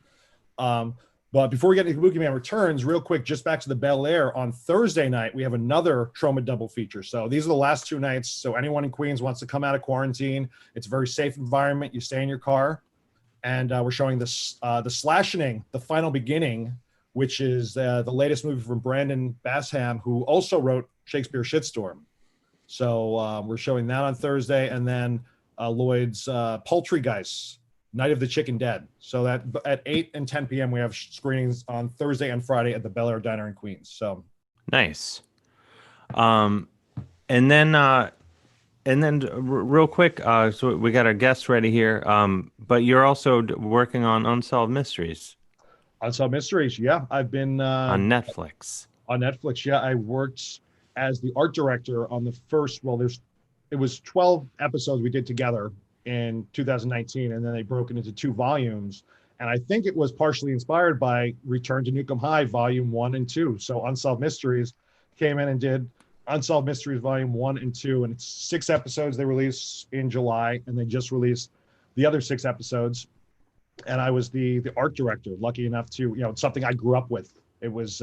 [SPEAKER 11] But before we get into Kabuki Man Returns, real quick, just back to the Bel Air, on Thursday night, we have another Trauma double feature. So these are the last 2 nights. So anyone in Queens wants to come out of quarantine, it's a very safe environment. You stay in your car. And we're showing the Slashing, The Final Beginning, which is the latest movie from Brandon Basham, who also wrote Shakespeare Shitstorm. So we're showing that on Thursday. And then Lloyd's Poultrygeist, Night of the Chicken Dead. So that at 8 and 10 p.m. we have screenings on Thursday and Friday at the Bel Air Diner in Queens. So
[SPEAKER 7] nice. And then real quick, so we got our guests ready here. But you're also working on Unsolved Mysteries.
[SPEAKER 11] Unsolved Mysteries, yeah. I've been
[SPEAKER 7] on Netflix.
[SPEAKER 11] On Netflix, yeah. I worked as the art director on the first. Well, it was 12 episodes we did together in 2019, and then they broke it into 2 volumes. And I think it was partially inspired by Return to Nukem High, Volume 1 and 2. So Unsolved Mysteries came in and did Unsolved Mysteries Volume 1 and 2, and it's 6 episodes they released in July, and they just released the other 6 episodes. And I was the art director, lucky enough to, it's something I grew up with. It was,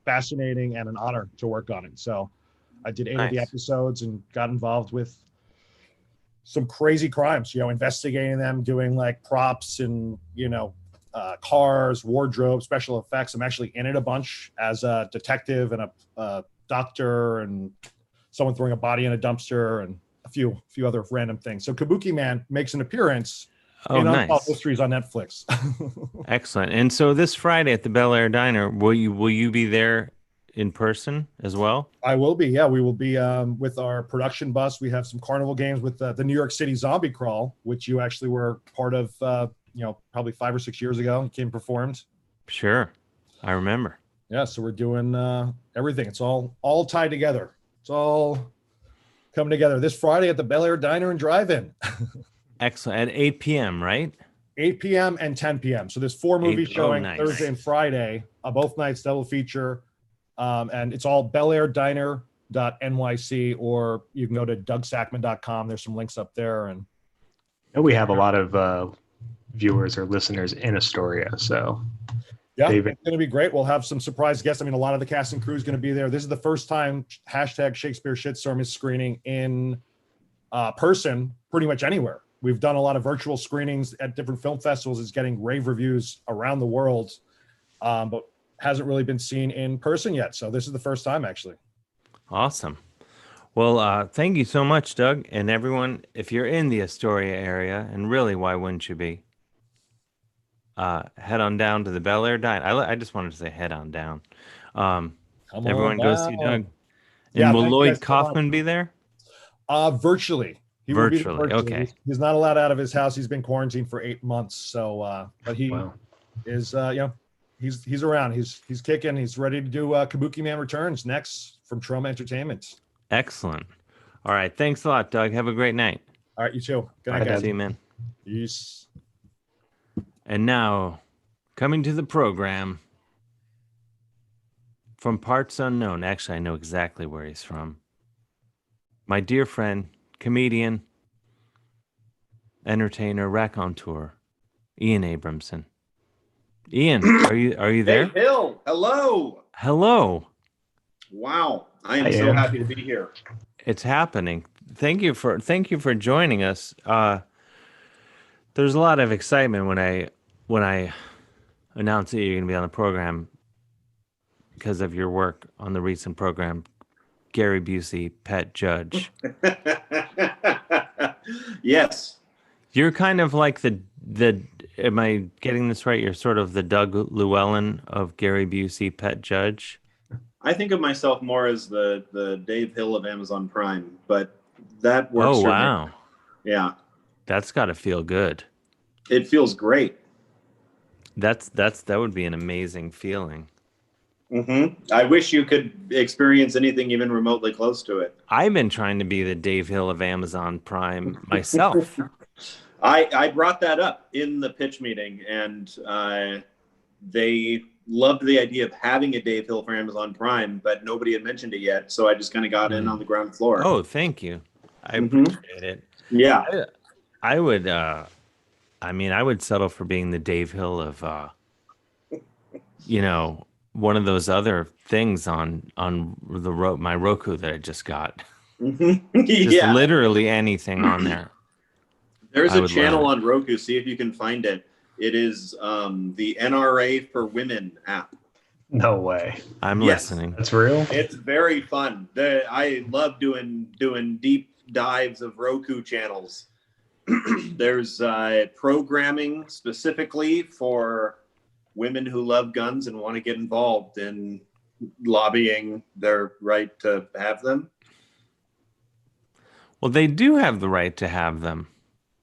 [SPEAKER 11] fascinating and an honor to work on it. So I did 8 of the episodes and got involved with some crazy crimes, investigating them, doing like props and, cars, wardrobe, special effects. I'm actually in it a bunch as a detective and a doctor and someone throwing a body in a dumpster and a few other random things. So Kabuki Man makes an appearance in Unsolved Mysteries on Netflix.
[SPEAKER 7] Excellent. And so this Friday at the Bel Air Diner, will you be there in person as well?
[SPEAKER 11] I will be. Yeah, we will be with our production bus. We have some carnival games with the New York City Zombie Crawl, which you actually were part of. Probably 5 or 6 years ago. You came and performed.
[SPEAKER 7] Sure, I remember.
[SPEAKER 11] Yeah, so we're doing everything. It's all tied together. It's all coming together this Friday at the Bel Air Diner and Drive-In.
[SPEAKER 7] Excellent. At 8 p.m., right?
[SPEAKER 11] 8 p.m. and 10 p.m. So there's 4 movies showing
[SPEAKER 7] nice.
[SPEAKER 11] Thursday and Friday, both nights double feature. And it's all belair.diner.nyc, or you can go to dougsackman.com. There's some links up there. And
[SPEAKER 8] we have a lot of viewers or listeners in Astoria. So
[SPEAKER 11] yeah, it's going to be great. We'll have some surprise guests. I mean, a lot of the cast and crew is going to be there. This is the first time #Shakespeare Shitstorm is screening in person pretty much anywhere. We've done a lot of virtual screenings at different film festivals. It's getting rave reviews around the world, but hasn't really been seen in person yet. So this is the first time, actually.
[SPEAKER 7] Awesome. Well, thank you so much, Doug. And everyone, if you're in the Astoria area, and really, why wouldn't you be? Head on down to the Bel Air Diner. I just wanted to say head on down. Everyone go see Doug. And will Lloyd Kaufman be there?
[SPEAKER 11] Virtually. He
[SPEAKER 7] virtually.
[SPEAKER 11] Will be virtually.
[SPEAKER 7] Okay.
[SPEAKER 11] He's not allowed out of his house. He's been quarantined for 8 months. So, but he is, he's around. He's kicking. He's ready to do Kabuki Man Returns next from Trauma Entertainment.
[SPEAKER 7] Excellent. All right. Thanks a lot, Doug. Have a great night.
[SPEAKER 11] All right. You too. Good night, guys.
[SPEAKER 7] See you, man.
[SPEAKER 11] Peace.
[SPEAKER 7] And now, coming to the program from parts unknown. Actually, I know exactly where he's from. My dear friend, comedian, entertainer, raconteur, Ian Abramson. Ian, are you there?
[SPEAKER 12] Hey, Hill. Hello.
[SPEAKER 7] Hello.
[SPEAKER 12] Wow, I am so happy to be here.
[SPEAKER 7] It's happening. Thank you for joining us. There's a lot of excitement when I announced that you're going to be on the program because of your work on the recent program, Gary Busey, Pet Judge.
[SPEAKER 12] Yes.
[SPEAKER 7] You're kind of like the am I getting this right? You're sort of the Doug Llewellyn of Gary Busey, Pet Judge.
[SPEAKER 12] I think of myself more as the Dave Hill of Amazon Prime, but that works.
[SPEAKER 7] Oh,
[SPEAKER 12] for
[SPEAKER 7] wow.
[SPEAKER 12] me. Yeah.
[SPEAKER 7] That's got to feel good.
[SPEAKER 12] It feels great.
[SPEAKER 7] That would be an amazing feeling.
[SPEAKER 12] Mm-hmm. I wish you could experience anything even remotely close to it.
[SPEAKER 7] I've been trying to be the Dave Hill of Amazon Prime myself.
[SPEAKER 12] I brought that up in the pitch meeting, and they loved the idea of having a Dave Hill for Amazon Prime, but nobody had mentioned it yet, so I just kind of got in on the ground floor.
[SPEAKER 7] Oh, thank you. I appreciate it.
[SPEAKER 12] Yeah.
[SPEAKER 7] I would I would settle for being the Dave Hill of one of those other things on my Roku that I just got. Just literally anything on there.
[SPEAKER 12] There's a channel on Roku. See if you can find it. It is the NRA for Women app.
[SPEAKER 8] No way.
[SPEAKER 7] I'm listening.
[SPEAKER 8] That's real?
[SPEAKER 12] It's very fun. I love doing deep dives of Roku channels. There's programming specifically for women who love guns and want to get involved in lobbying their right to have them.
[SPEAKER 7] Well, they do have the right to have them,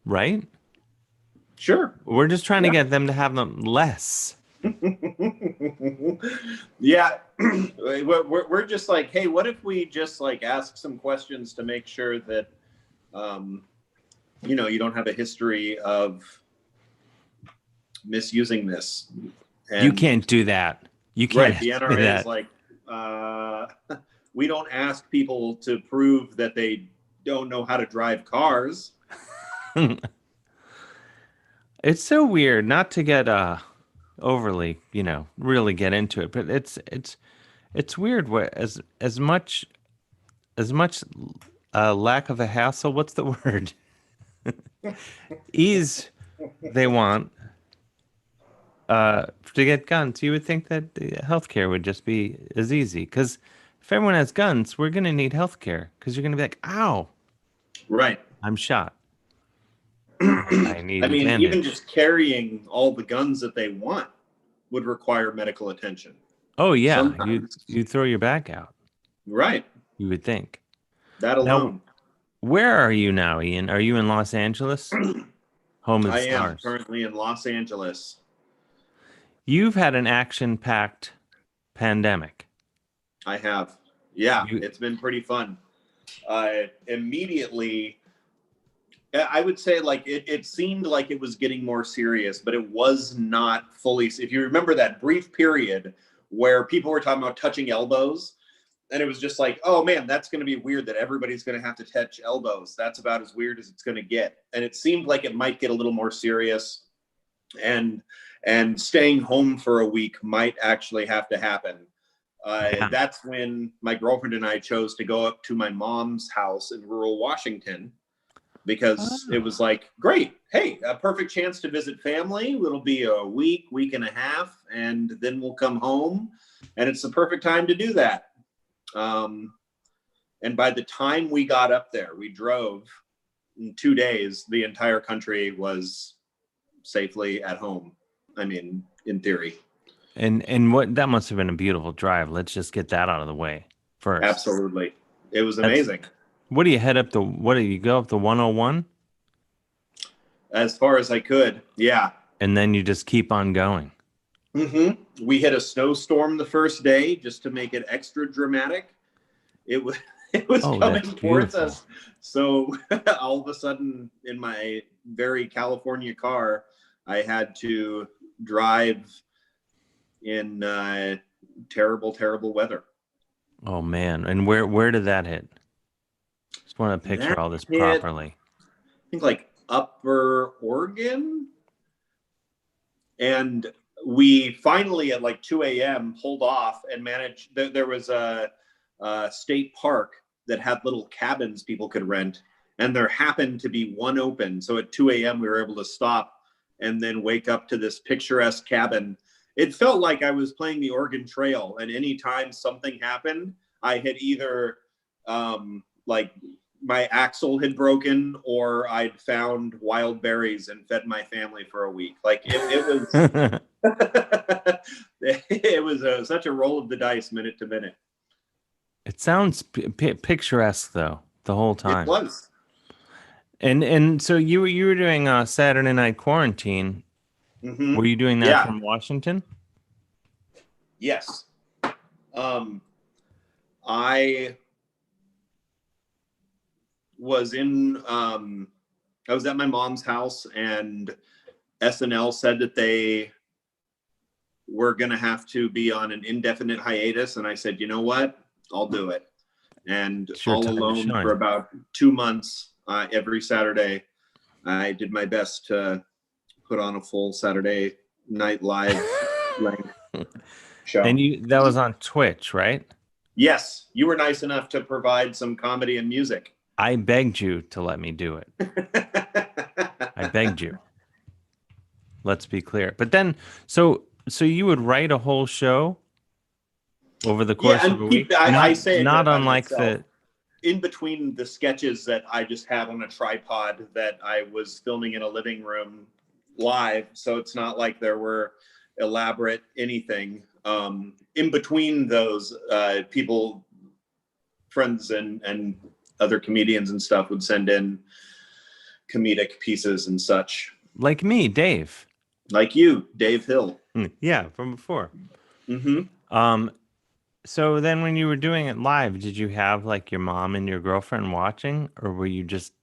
[SPEAKER 7] right?
[SPEAKER 12] Sure.
[SPEAKER 7] We're just trying to get them to have them less.
[SPEAKER 12] Yeah. We're just like, hey, what if we just like ask some questions to make sure that, you don't have a history of misusing this. And
[SPEAKER 7] you can't do that. You can't.
[SPEAKER 12] Right. The NRA is like, we don't ask people to prove that they don't know how to drive cars.
[SPEAKER 7] It's so weird, not to get overly, really get into it, but it's weird where as much lack of a hassle, what's the word? ease they want to get guns. You would think that healthcare would just be as easy, because if everyone has guns, we're going to need healthcare, because you're going to be like, ow,
[SPEAKER 12] Right.
[SPEAKER 7] I'm shot. I need
[SPEAKER 12] I mean,
[SPEAKER 7] bandage.
[SPEAKER 12] even just carrying all the guns that they want would require medical attention.
[SPEAKER 7] Oh yeah,
[SPEAKER 12] Sometimes.
[SPEAKER 7] you throw your back out.
[SPEAKER 12] Right.
[SPEAKER 7] You would think.
[SPEAKER 12] That alone.
[SPEAKER 7] Now, where are you now, Ian? Are you in Los Angeles? Home of the
[SPEAKER 12] I am
[SPEAKER 7] stars.
[SPEAKER 12] currently in Los Angeles.
[SPEAKER 7] You've had an action-packed pandemic.
[SPEAKER 12] I have. Yeah, it's been pretty fun. Immediately, I would say, like, it seemed like it was getting more serious, but it was not fully. If you remember that brief period where people were talking about touching elbows, and it was just like, oh man, that's going to be weird that everybody's going to have to touch elbows. That's about as weird as it's going to get. And it seemed like it might get a little more serious, and staying home for a week might actually have to happen. That's when my girlfriend and I chose to go up to my mom's house in rural Washington, because it was like, great, hey, a perfect chance to visit family. It'll be a week and a half, and then we'll come home, and it's the perfect time to do that. And by the time we got up there, we drove in 2 days, the entire country was safely at home. I mean, in theory.
[SPEAKER 7] And what, that must have been a beautiful drive. Let's just get that out of the way first.
[SPEAKER 12] Absolutely. It was amazing.
[SPEAKER 7] What do you head up the, what do you go up the 101?
[SPEAKER 12] As far as I could, yeah.
[SPEAKER 7] And then you just keep on going.
[SPEAKER 12] Mm-hmm. We hit a snowstorm the first day just to make it extra dramatic. It was coming towards us. So all of a sudden, in my very California car, I had to drive in terrible, terrible weather.
[SPEAKER 7] Oh man! And where did that hit? Just want to picture all this properly.
[SPEAKER 12] I think like Upper Oregon, and we finally at like 2 a.m. pulled off and managed. There was a state park that had little cabins people could rent, and there happened to be one open. So at 2 a.m. we were able to stop and then wake up to this picturesque cabin. It felt like I was playing the Oregon Trail, and anytime something happened, I had either like my axle had broken, or I'd found wild berries and fed my family for a week. Like it was, it was such a roll of the dice, minute to minute.
[SPEAKER 7] It sounds picturesque though, the whole time.
[SPEAKER 12] It was.
[SPEAKER 7] And so you were doing Saturday Night Quarantine.
[SPEAKER 12] Mm-hmm.
[SPEAKER 7] Were you doing that from Washington?
[SPEAKER 12] Yes. I was I was at my mom's house, and SNL said that they were going to have to be on an indefinite hiatus. And I said, you know what? I'll do it. And all alone for about 2 months, every Saturday, I did my best to put on a full Saturday Night Live show.
[SPEAKER 7] And that was on Twitch, right?
[SPEAKER 12] Yes. You were nice enough to provide some comedy and music.
[SPEAKER 7] I begged you to let me do it. I begged you. Let's be clear. But then, so you would write a whole show over the course of a week?
[SPEAKER 12] I say
[SPEAKER 7] not unlike the...
[SPEAKER 12] In between the sketches that I just have on a tripod that I was filming in a living room live, so it's not like there were elaborate anything. In between those, people, friends and other comedians and stuff would send in comedic pieces and such.
[SPEAKER 7] Like me, Dave.
[SPEAKER 12] Like you, Dave Hill.
[SPEAKER 7] Yeah, from before.
[SPEAKER 12] Mm-hmm.
[SPEAKER 7] So then when you were doing it live, did you have like your mom and your girlfriend watching, or were you just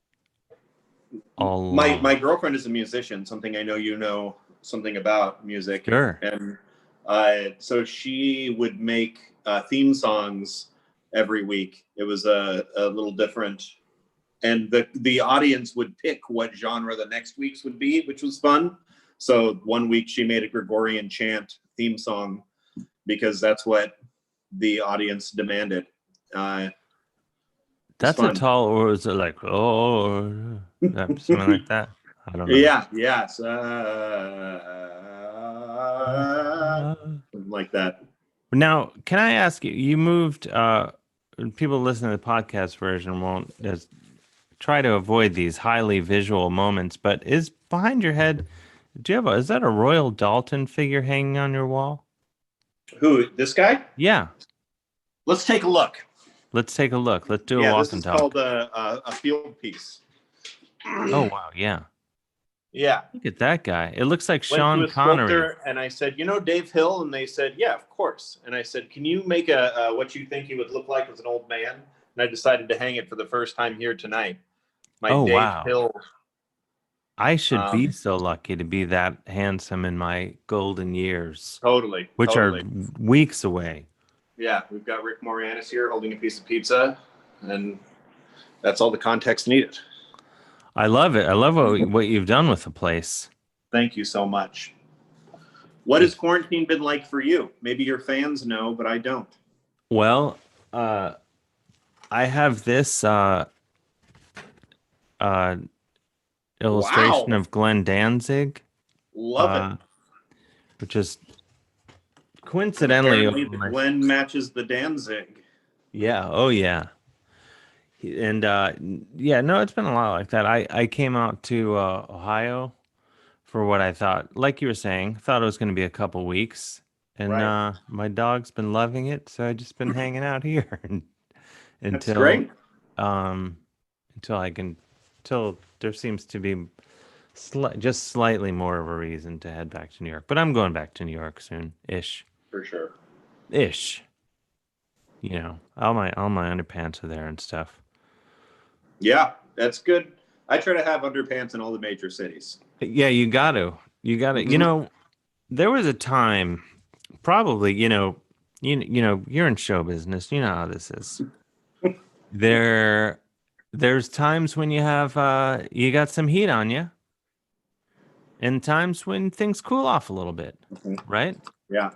[SPEAKER 7] all
[SPEAKER 12] my girlfriend is a musician, something I know you know something about music.
[SPEAKER 7] Sure.
[SPEAKER 12] And so she would make theme songs every week. It was a little different, and the audience would pick what genre the next week's would be, which was fun. So one week she made a Gregorian chant theme song because that's what the audience demanded.
[SPEAKER 7] That's a tall, or is it like, something like that? I don't know.
[SPEAKER 12] Yeah, yes. Something like that.
[SPEAKER 7] Now, can I ask you, you moved, people listening to the podcast version won't try to avoid these highly visual moments, but is behind your head, is that a Royal Dalton figure hanging on your wall?
[SPEAKER 12] Who, this guy?
[SPEAKER 7] Yeah.
[SPEAKER 12] Let's take a look.
[SPEAKER 7] Let's take a look. Let's do a walk and talk.
[SPEAKER 12] This is called a field piece.
[SPEAKER 7] Oh, wow. Yeah.
[SPEAKER 12] Yeah.
[SPEAKER 7] Look at that guy. It looks like
[SPEAKER 12] Went
[SPEAKER 7] Sean
[SPEAKER 12] to a
[SPEAKER 7] Connery.
[SPEAKER 12] sculptor, and I said, Dave Hill? And they said, yeah, of course. And I said, can you make what you think he would look like as an old man? And I decided to hang it for the first time here tonight. My Dave Hill.
[SPEAKER 7] I should be so lucky to be that handsome in my golden years.
[SPEAKER 12] Totally.
[SPEAKER 7] Which are weeks away.
[SPEAKER 12] Yeah, we've got Rick Moranis here holding a piece of pizza, and that's all the context needed.
[SPEAKER 7] I love it. I love what you've done with the place.
[SPEAKER 12] Thank you so much. What has quarantine been like for you? Maybe your fans know, but I don't.
[SPEAKER 7] Well, I have this illustration of Glenn Danzig.
[SPEAKER 12] Love it.
[SPEAKER 7] Which is coincidentally
[SPEAKER 12] Glenn matches the Danzig.
[SPEAKER 7] Yeah. Oh, yeah. And no, it's been a lot like that. I came out to Ohio for what I thought, like you were saying, thought it was going to be a couple weeks, and my dog's been loving it, so I've just been hanging out here until there seems to be just slightly more of a reason to head back to New York. But I'm going back to New York soon, ish.
[SPEAKER 12] For sure.
[SPEAKER 7] Ish. All my underpants are there and stuff.
[SPEAKER 12] Yeah, that's good. I try to have underpants in all the major cities.
[SPEAKER 7] Yeah, you got to. Mm-hmm. There was a time, probably, you're in show business. You know how this is. There's times when you have you got some heat on you, and times when things cool off a little bit, right?
[SPEAKER 12] Yeah.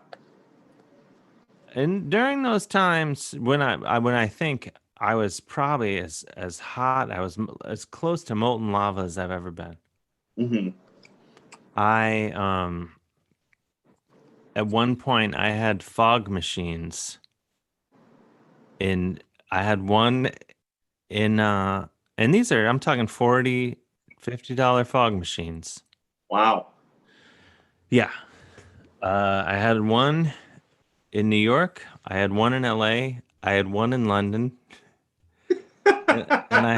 [SPEAKER 7] And during those times when I think I was probably as hot, I was as close to molten lava as I've ever been.
[SPEAKER 12] Mm-hmm.
[SPEAKER 7] I at one point I had fog machines. I had one in and these are, I'm talking $40, $50 fog machines.
[SPEAKER 12] Wow.
[SPEAKER 7] Yeah. I had one in New York, I had one in LA, I had one in London, and I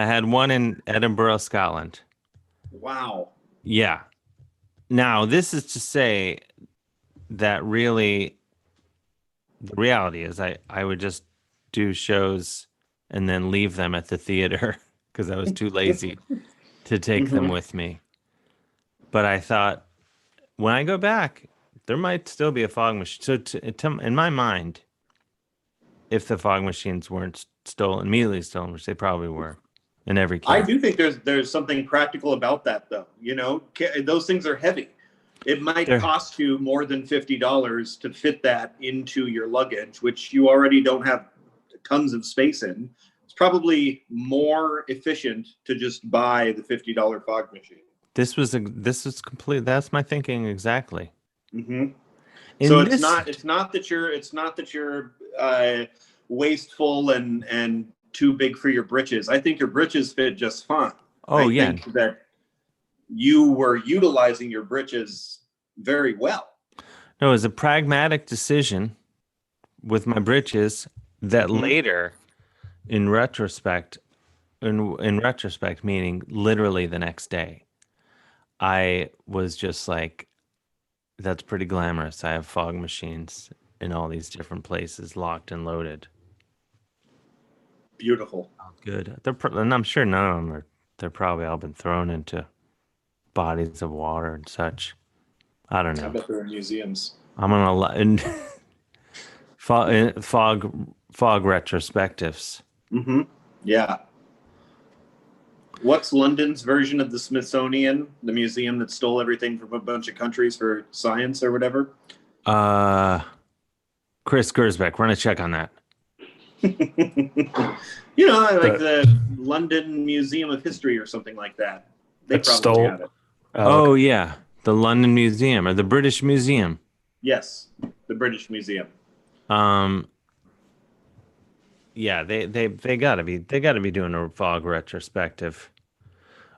[SPEAKER 7] had one in Edinburgh, Scotland.
[SPEAKER 12] Wow.
[SPEAKER 7] Yeah. Now, this is to say that really the reality is I would just do shows and then leave them at the theater because I was too lazy to take them with me. But I thought, when I go back, there might still be a fog machine. So in my mind, if the fog machines weren't immediately stolen, which they probably were in every case.
[SPEAKER 12] I do think there's something practical about that, though. Those things are heavy. It might cost you more than $50 to fit that into your luggage, which you already don't have tons of space in. It's probably more efficient to just buy the $50 fog machine.
[SPEAKER 7] This is complete. That's my thinking exactly.
[SPEAKER 12] Mm-hmm. So it's not that you're wasteful and too big for your britches. I think your britches fit just fine.
[SPEAKER 7] Oh,
[SPEAKER 12] I think that you were utilizing your britches very well.
[SPEAKER 7] No, it was a pragmatic decision with my britches that later, in retrospect, meaning literally the next day, I was just like, that's pretty glamorous. I have fog machines in all these different places, locked and loaded.
[SPEAKER 12] Beautiful.
[SPEAKER 7] Oh, good. And I'm sure none of them they're probably all been thrown into bodies of water and such. I don't know.
[SPEAKER 12] I bet they're in museums.
[SPEAKER 7] I'm on fog retrospectives.
[SPEAKER 12] Mm-hmm. Yeah. What's London's version of the Smithsonian, the museum that stole everything from a bunch of countries for science or whatever?
[SPEAKER 7] Chris Gersbeck, run a check on that.
[SPEAKER 12] You know, like the London Museum of History or something like that. They probably have it.
[SPEAKER 7] Oh, yeah. The London Museum or the British Museum.
[SPEAKER 12] Yes, the British Museum.
[SPEAKER 7] Yeah, they gotta be doing a fog retrospective.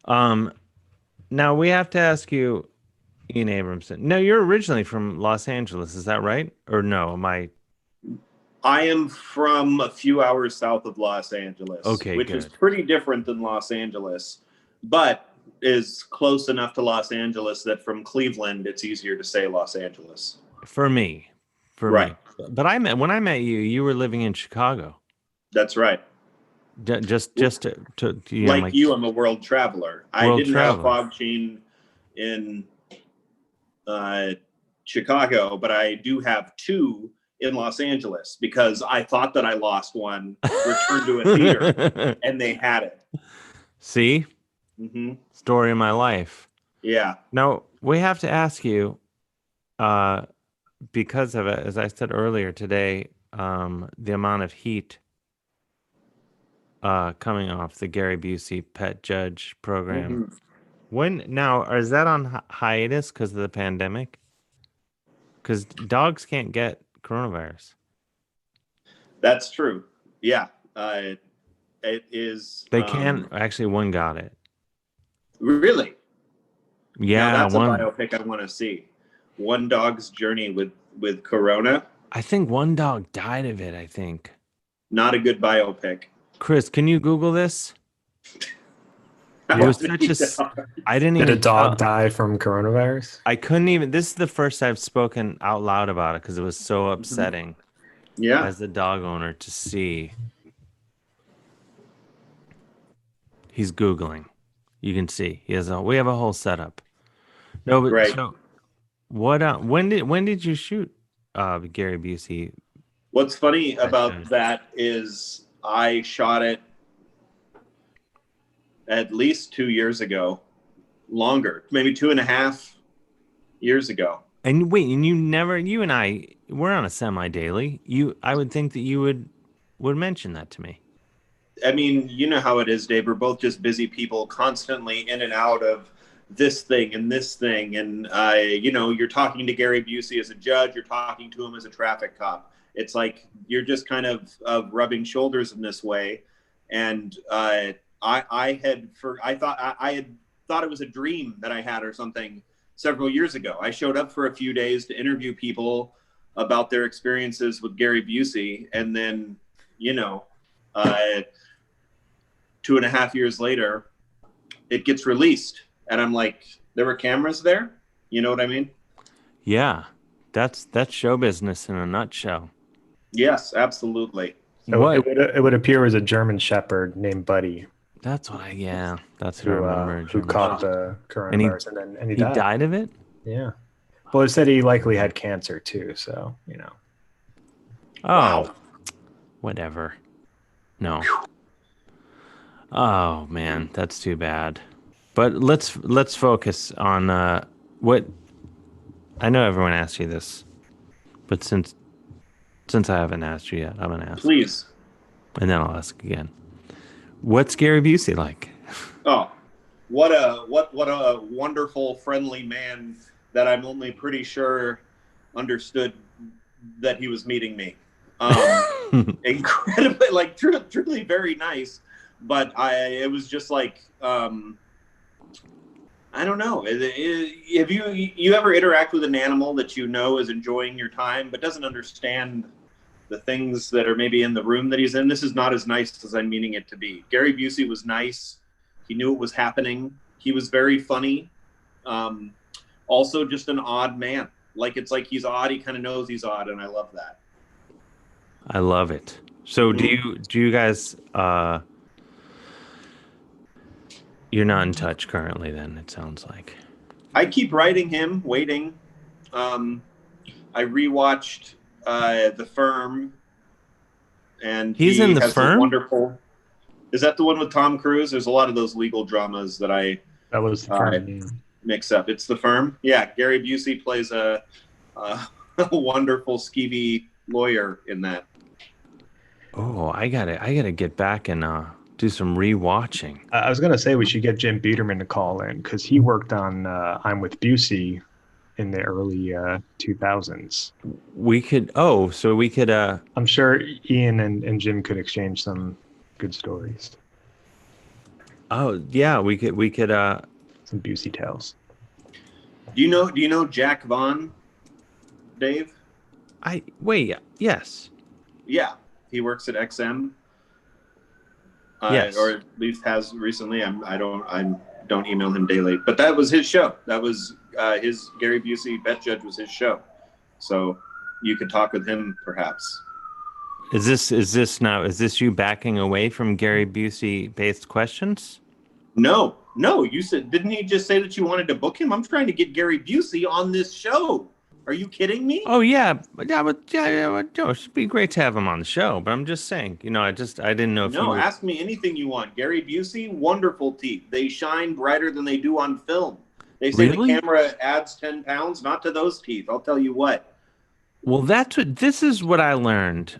[SPEAKER 7] Now we have to ask you, Ian Abramson. No, you're originally from Los Angeles, is that right? Or no?
[SPEAKER 12] I am from a few hours south of Los Angeles, which is pretty different than Los Angeles, but is close enough to Los Angeles that from Cleveland, it's easier to say Los Angeles.
[SPEAKER 7] For me. But when I met you, you were living in Chicago.
[SPEAKER 12] That's right.
[SPEAKER 7] Just to you
[SPEAKER 12] like you, I'm a world traveler. I didn't have a fog chain in Chicago, but I do have two in Los Angeles because I thought that I lost one, returned to a theater, and they had it.
[SPEAKER 7] See?
[SPEAKER 12] Mm-hmm.
[SPEAKER 7] Story of my life.
[SPEAKER 12] Yeah.
[SPEAKER 7] Now, we have to ask you, because of it, as I said earlier today, the amount of heat coming off the Gary Busey Pet Judge program. Mm-hmm. Is that on hiatus because of the pandemic? Because dogs can't get coronavirus.
[SPEAKER 12] That's true. Yeah. It is.
[SPEAKER 7] They can. Actually, one got it.
[SPEAKER 12] Really?
[SPEAKER 7] Yeah.
[SPEAKER 12] Now that's a biopic I want to see. One dog's journey with corona.
[SPEAKER 7] I think one dog died of it, I think.
[SPEAKER 12] Not a good biopic.
[SPEAKER 7] Chris, can you Google this? It was such a. I didn't even.
[SPEAKER 8] Did a dog die from coronavirus?
[SPEAKER 7] I couldn't even. This is the first I've spoken out loud about it because it was so upsetting.
[SPEAKER 12] Yeah.
[SPEAKER 7] As the dog owner to see. He's Googling. You can see he has we have a whole setup. No, but
[SPEAKER 12] right.
[SPEAKER 7] So what? When did you shoot Gary Busey?
[SPEAKER 12] What's funny about that is I shot it at least 2 years ago, longer, maybe 2.5 years ago.
[SPEAKER 7] And wait, and you and I, we're on a semi-daily. I would think that you would mention that to me.
[SPEAKER 12] I mean, you know how it is, Dave. We're both just busy people, constantly in and out of this thing and this thing. And, you're talking to Gary Busey as a judge. You're talking to him as a traffic cop. It's like you're just kind of rubbing shoulders in this way. And I had thought it was a dream that I had or something several years ago. I showed up for a few days to interview people about their experiences with Gary Busey. And then, 2.5 years later, it gets released. And I'm like, there were cameras there? You know what I mean?
[SPEAKER 7] Yeah. That's show business in a nutshell.
[SPEAKER 12] Yes, absolutely.
[SPEAKER 8] So it would appear as a German Shepherd named Buddy.
[SPEAKER 7] That's what that's who I remember.
[SPEAKER 8] Who caught the coronavirus and he died.
[SPEAKER 7] He died of it?
[SPEAKER 8] Yeah. Well, it said he likely had cancer too, so,
[SPEAKER 7] Oh. Whatever. No. Oh man, that's too bad. But let's focus on what I know everyone asked you this, but since I haven't asked you yet, I'm gonna ask.
[SPEAKER 12] Please.
[SPEAKER 7] And then I'll ask again. What's Gary Busey like?
[SPEAKER 12] Oh, what a wonderful, friendly man that I'm only pretty sure understood that he was meeting me. Incredibly, truly very nice. But it was just like, I don't know. Have you ever interact with an animal that you know is enjoying your time but doesn't understand the things that are maybe in the room that he's in? This is not as nice as I'm meaning it to be. Gary Busey was nice. He knew it was happening. He was very funny. Also just an odd man. It's like he's odd. He kind of knows he's odd, and I love that.
[SPEAKER 7] I love it. So do you guys you're not in touch currently then, it sounds like.
[SPEAKER 12] I keep writing him, waiting. I rewatched The Firm, and
[SPEAKER 7] he's in The Firm?
[SPEAKER 12] Wonderful. Is that the one with Tom Cruise? There's a lot of those legal dramas that
[SPEAKER 8] that was The Firm.
[SPEAKER 12] Mix up. It's The Firm. Yeah, Gary Busey plays a wonderful skeevy lawyer in that.
[SPEAKER 7] Oh, I gotta get back and do some rewatching.
[SPEAKER 8] I was gonna say we should get Jim Biederman to call in because he worked on I'm with Busey in the early 2000s.
[SPEAKER 7] We could. Oh, so we could.
[SPEAKER 8] I'm sure Ian and Jim could exchange some good stories.
[SPEAKER 7] Oh yeah, we could.
[SPEAKER 8] Some Busey tales.
[SPEAKER 12] Do you know Jack Vaughn, Dave?
[SPEAKER 7] Yes.
[SPEAKER 12] Yeah, he works at XM.
[SPEAKER 7] Yes.
[SPEAKER 12] Or at least has recently. I don't email him daily, but that was his show. That was his Gary Busey Bet Judge was his show. So you could talk with him perhaps.
[SPEAKER 7] Is this you backing away from Gary Busey based questions?
[SPEAKER 12] No. You said, didn't he just say that you wanted to book him? I'm trying to get Gary Busey on this show. Are you kidding me?
[SPEAKER 7] Oh yeah, it'd be great to have him on the show. But I'm just saying, I didn't know if you were...
[SPEAKER 12] Ask me anything you want. Gary Busey, wonderful teeth. They shine brighter than they do on film. They say
[SPEAKER 7] Really?
[SPEAKER 12] the camera adds 10 pounds, not to those teeth. I'll tell you what.
[SPEAKER 7] Well, this is what I learned.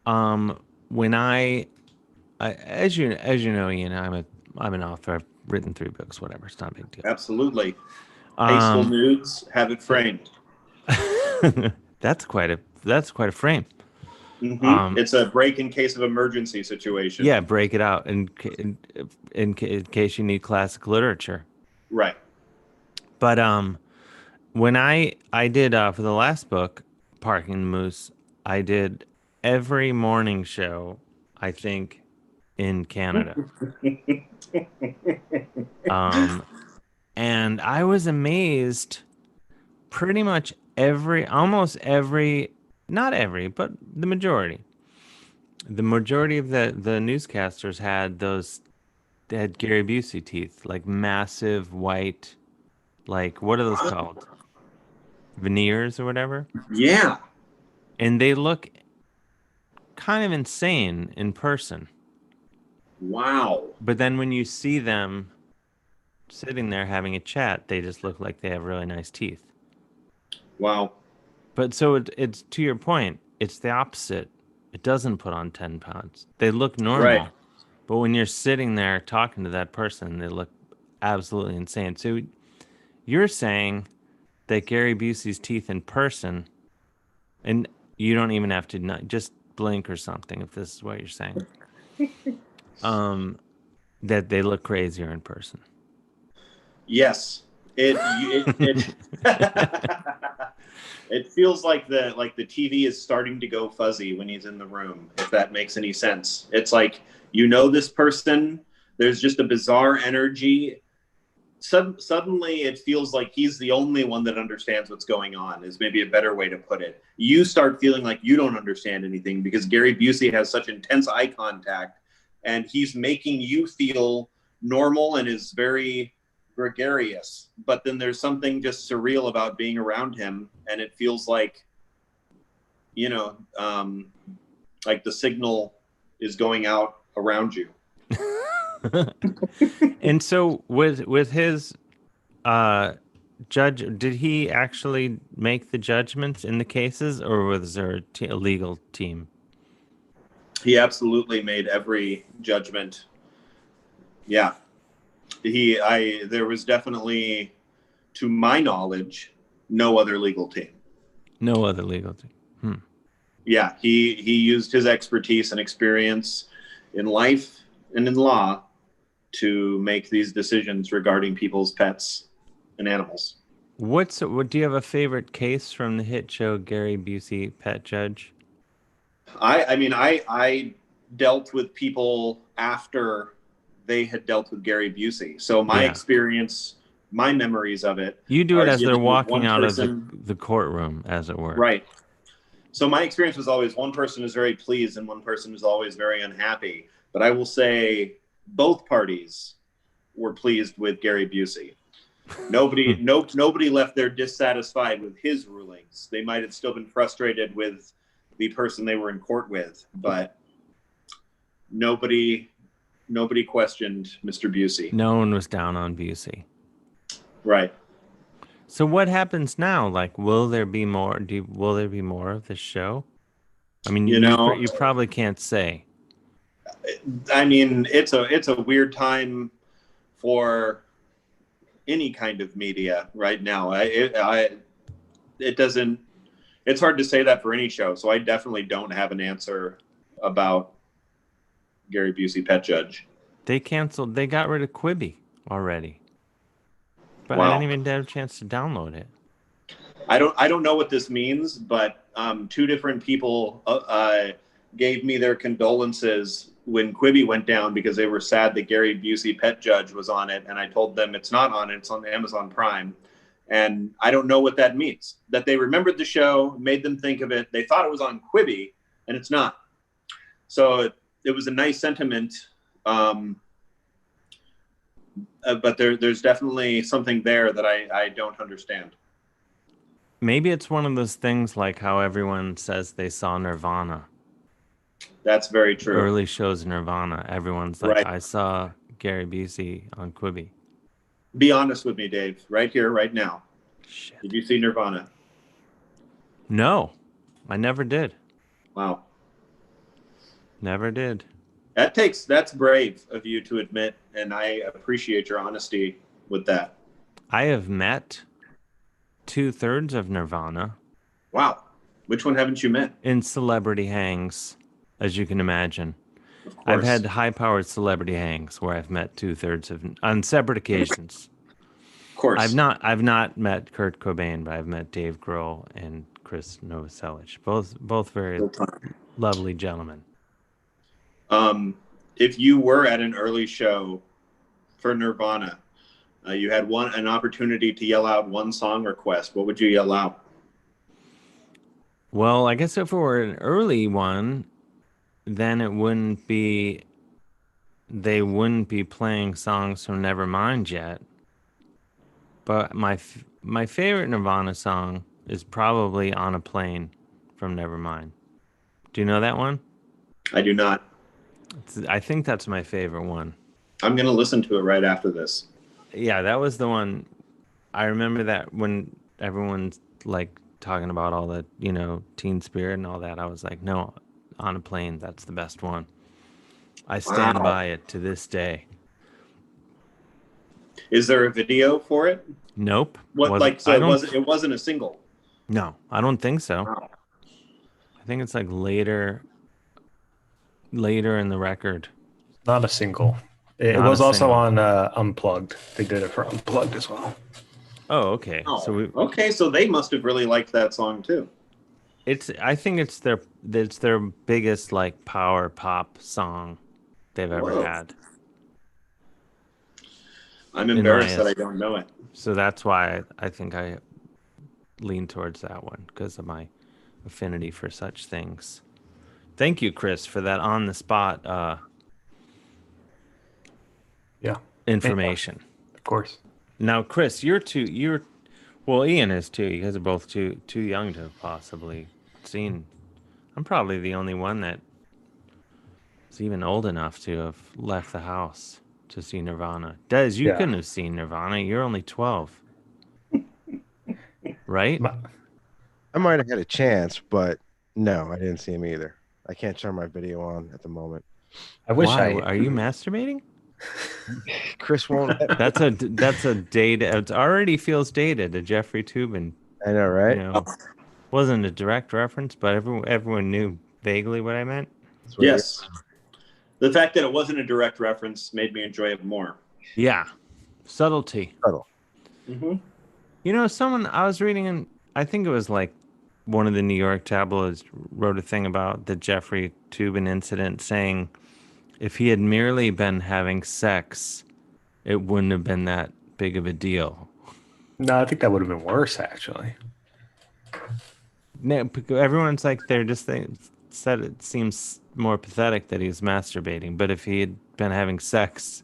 [SPEAKER 7] When as you know, Ian, I'm an author. I've written 3 books. Whatever, it's not a big deal.
[SPEAKER 12] Absolutely. Tasteful nudes, have it framed.
[SPEAKER 7] That's quite a frame.
[SPEAKER 12] Mm-hmm. It's a break in case of emergency situation.
[SPEAKER 7] Yeah, break it out in case you need classic literature.
[SPEAKER 12] Right.
[SPEAKER 7] But when I did for the last book, Parking the Moose, I did every morning show, I think, in Canada. And I was amazed. Pretty much almost every, not every, but the majority. The majority of the newscasters they had Gary Busey teeth, like massive white, like, what are those called? Veneers or whatever?
[SPEAKER 12] Yeah.
[SPEAKER 7] And they look kind of insane in person.
[SPEAKER 12] Wow.
[SPEAKER 7] But then when you see them sitting there having a chat, they just look like they have really nice teeth.
[SPEAKER 12] Wow.
[SPEAKER 7] But so it's to your point, it's the opposite. It doesn't put on 10 pounds. They look normal.
[SPEAKER 12] Right.
[SPEAKER 7] But when you're sitting there talking to that person, they look absolutely insane. So you're saying that Gary Busey's teeth in person, and you don't even have to just blink or something if this is what you're saying, that they look crazier in person.
[SPEAKER 12] Yes. It feels like the TV is starting to go fuzzy when he's in the room, if that makes any sense. It's like, this person, there's just a bizarre energy. Suddenly it feels like he's the only one that understands what's going on, is maybe a better way to put it. You start feeling like you don't understand anything because Gary Busey has such intense eye contact and he's making you feel normal and is very gregarious, but then there's something just surreal about being around him, and it feels like like the signal is going out around you.
[SPEAKER 7] And so with his judge, did he actually make the judgments in the cases, or was there a legal team?
[SPEAKER 12] He absolutely made every judgment. Yeah. There was definitely, to my knowledge, no other legal team.
[SPEAKER 7] No other legal team.
[SPEAKER 12] Yeah, he used his expertise and experience in life and in law to make these decisions regarding people's pets and animals.
[SPEAKER 7] Do you have a favorite case from the hit show Gary Busey, Pet Judge?
[SPEAKER 12] I dealt with people after they had dealt with Gary Busey. So my experience, my memories of it.
[SPEAKER 7] You do it as they're walking out of the courtroom, as it were.
[SPEAKER 12] Right. So my experience was always one person is very pleased and one person is always very unhappy. But I will say both parties were pleased with Gary Busey. Nobody left there dissatisfied with his rulings. They might have still been frustrated with the person they were in court with, but nobody questioned Mr. Busey.
[SPEAKER 7] No one was down on Busey.
[SPEAKER 12] Right.
[SPEAKER 7] So what happens now? Like, will there be more? Will there be more of this show? I mean, you probably can't say.
[SPEAKER 12] I mean, it's a weird time for any kind of media right now. It doesn't. It's hard to say that for any show. So I definitely don't have an answer about Gary Busey, Pet Judge.
[SPEAKER 7] They got rid of Quibi already, but
[SPEAKER 12] Wow.
[SPEAKER 7] I didn't even have a chance to download it.
[SPEAKER 12] I don't know what this means, but two different people gave me their condolences when Quibi went down because they were sad that Gary Busey, Pet Judge, was on it, and I told them it's not on it; it's on Amazon Prime. And I don't know what that means. That they remembered the show, made them think of it. They thought it was on Quibi, and it's not. So it was a nice sentiment, but there's definitely something there that I don't understand.
[SPEAKER 7] Maybe it's one of those things like how everyone says they saw Nirvana.
[SPEAKER 12] That's very true.
[SPEAKER 7] Early shows Nirvana. Everyone's like,
[SPEAKER 12] Right.
[SPEAKER 7] I saw Gary Busey on Quibi.
[SPEAKER 12] Be honest with me, Dave. Right here, right now.
[SPEAKER 7] Shit.
[SPEAKER 12] Did you see Nirvana?
[SPEAKER 7] No, I never did.
[SPEAKER 12] Wow.
[SPEAKER 7] Never did.
[SPEAKER 12] That's brave of you to admit, and I appreciate your honesty with that.
[SPEAKER 7] I have met 2/3 of Nirvana.
[SPEAKER 12] Wow. Which one haven't you met?
[SPEAKER 7] In celebrity hangs, as you can imagine.
[SPEAKER 12] Of course.
[SPEAKER 7] I've had high-powered celebrity hangs where I've met 2/3 of on separate occasions.
[SPEAKER 12] Of course.
[SPEAKER 7] I've not met Kurt Cobain, but I've met Dave Grohl and Chris Novoselic. Both very lovely gentlemen.
[SPEAKER 12] If you were at an early show for Nirvana, you had an opportunity to yell out one song request, what would you yell out?
[SPEAKER 7] Well, I guess if it were an early one, then they wouldn't be playing songs from Nevermind yet. But my favorite Nirvana song is probably On a Plane from Nevermind. Do you know that one?
[SPEAKER 12] I do not.
[SPEAKER 7] I think that's my favorite one.
[SPEAKER 12] I'm going to listen to it right after this.
[SPEAKER 7] Yeah, that was the one. I remember that when everyone's like talking about all the, Teen Spirit and all that, I was like, no, On a Plane, that's the best one. I stand by it to this day.
[SPEAKER 12] Is there a video for it?
[SPEAKER 7] Nope.
[SPEAKER 12] It wasn't a single?
[SPEAKER 7] No, I don't think so.
[SPEAKER 12] Wow.
[SPEAKER 7] I think it's like later in the record.
[SPEAKER 8] Not a single. It
[SPEAKER 7] Not
[SPEAKER 8] was
[SPEAKER 7] a
[SPEAKER 8] also
[SPEAKER 7] single.
[SPEAKER 8] on Unplugged. They did it for Unplugged as well.
[SPEAKER 7] Oh, okay.
[SPEAKER 12] So they must have really liked that song too.
[SPEAKER 7] I think it's their biggest like power pop song they've ever had.
[SPEAKER 12] I'm embarrassed that I don't know it.
[SPEAKER 7] So that's why I think I lean towards that one because of my affinity for such things. Thank you, Chris, for that on the spot information.
[SPEAKER 8] Of course.
[SPEAKER 7] Now, Chris, well, Ian is too. You guys are both too young to have possibly seen. I'm probably the only one that is even old enough to have left the house to see Nirvana. Des, you couldn't have seen Nirvana. You're only 12. Right?
[SPEAKER 1] I might have had a chance, but no, I didn't see him either. I can't turn my video on at the moment.
[SPEAKER 8] I wish
[SPEAKER 7] Are you masturbating?
[SPEAKER 1] Chris won't.
[SPEAKER 7] That's a date. It already feels dated. A Jeffrey Toobin.
[SPEAKER 1] I know, right?
[SPEAKER 7] Wasn't a direct reference, but everyone knew vaguely what I meant.
[SPEAKER 12] Yes. The fact that it wasn't a direct reference made me enjoy it more.
[SPEAKER 7] Yeah. Subtlety.
[SPEAKER 1] Subtle.
[SPEAKER 12] Mm-hmm.
[SPEAKER 7] Someone I was reading, and I think it was like one of the New York tabloids wrote a thing about the Jeffrey Toobin incident, saying if he had merely been having sex, it wouldn't have been that big of a deal.
[SPEAKER 8] No, I think that would have been worse, actually.
[SPEAKER 7] No, everyone's like said it seems more pathetic that he's masturbating, but if he had been having sex,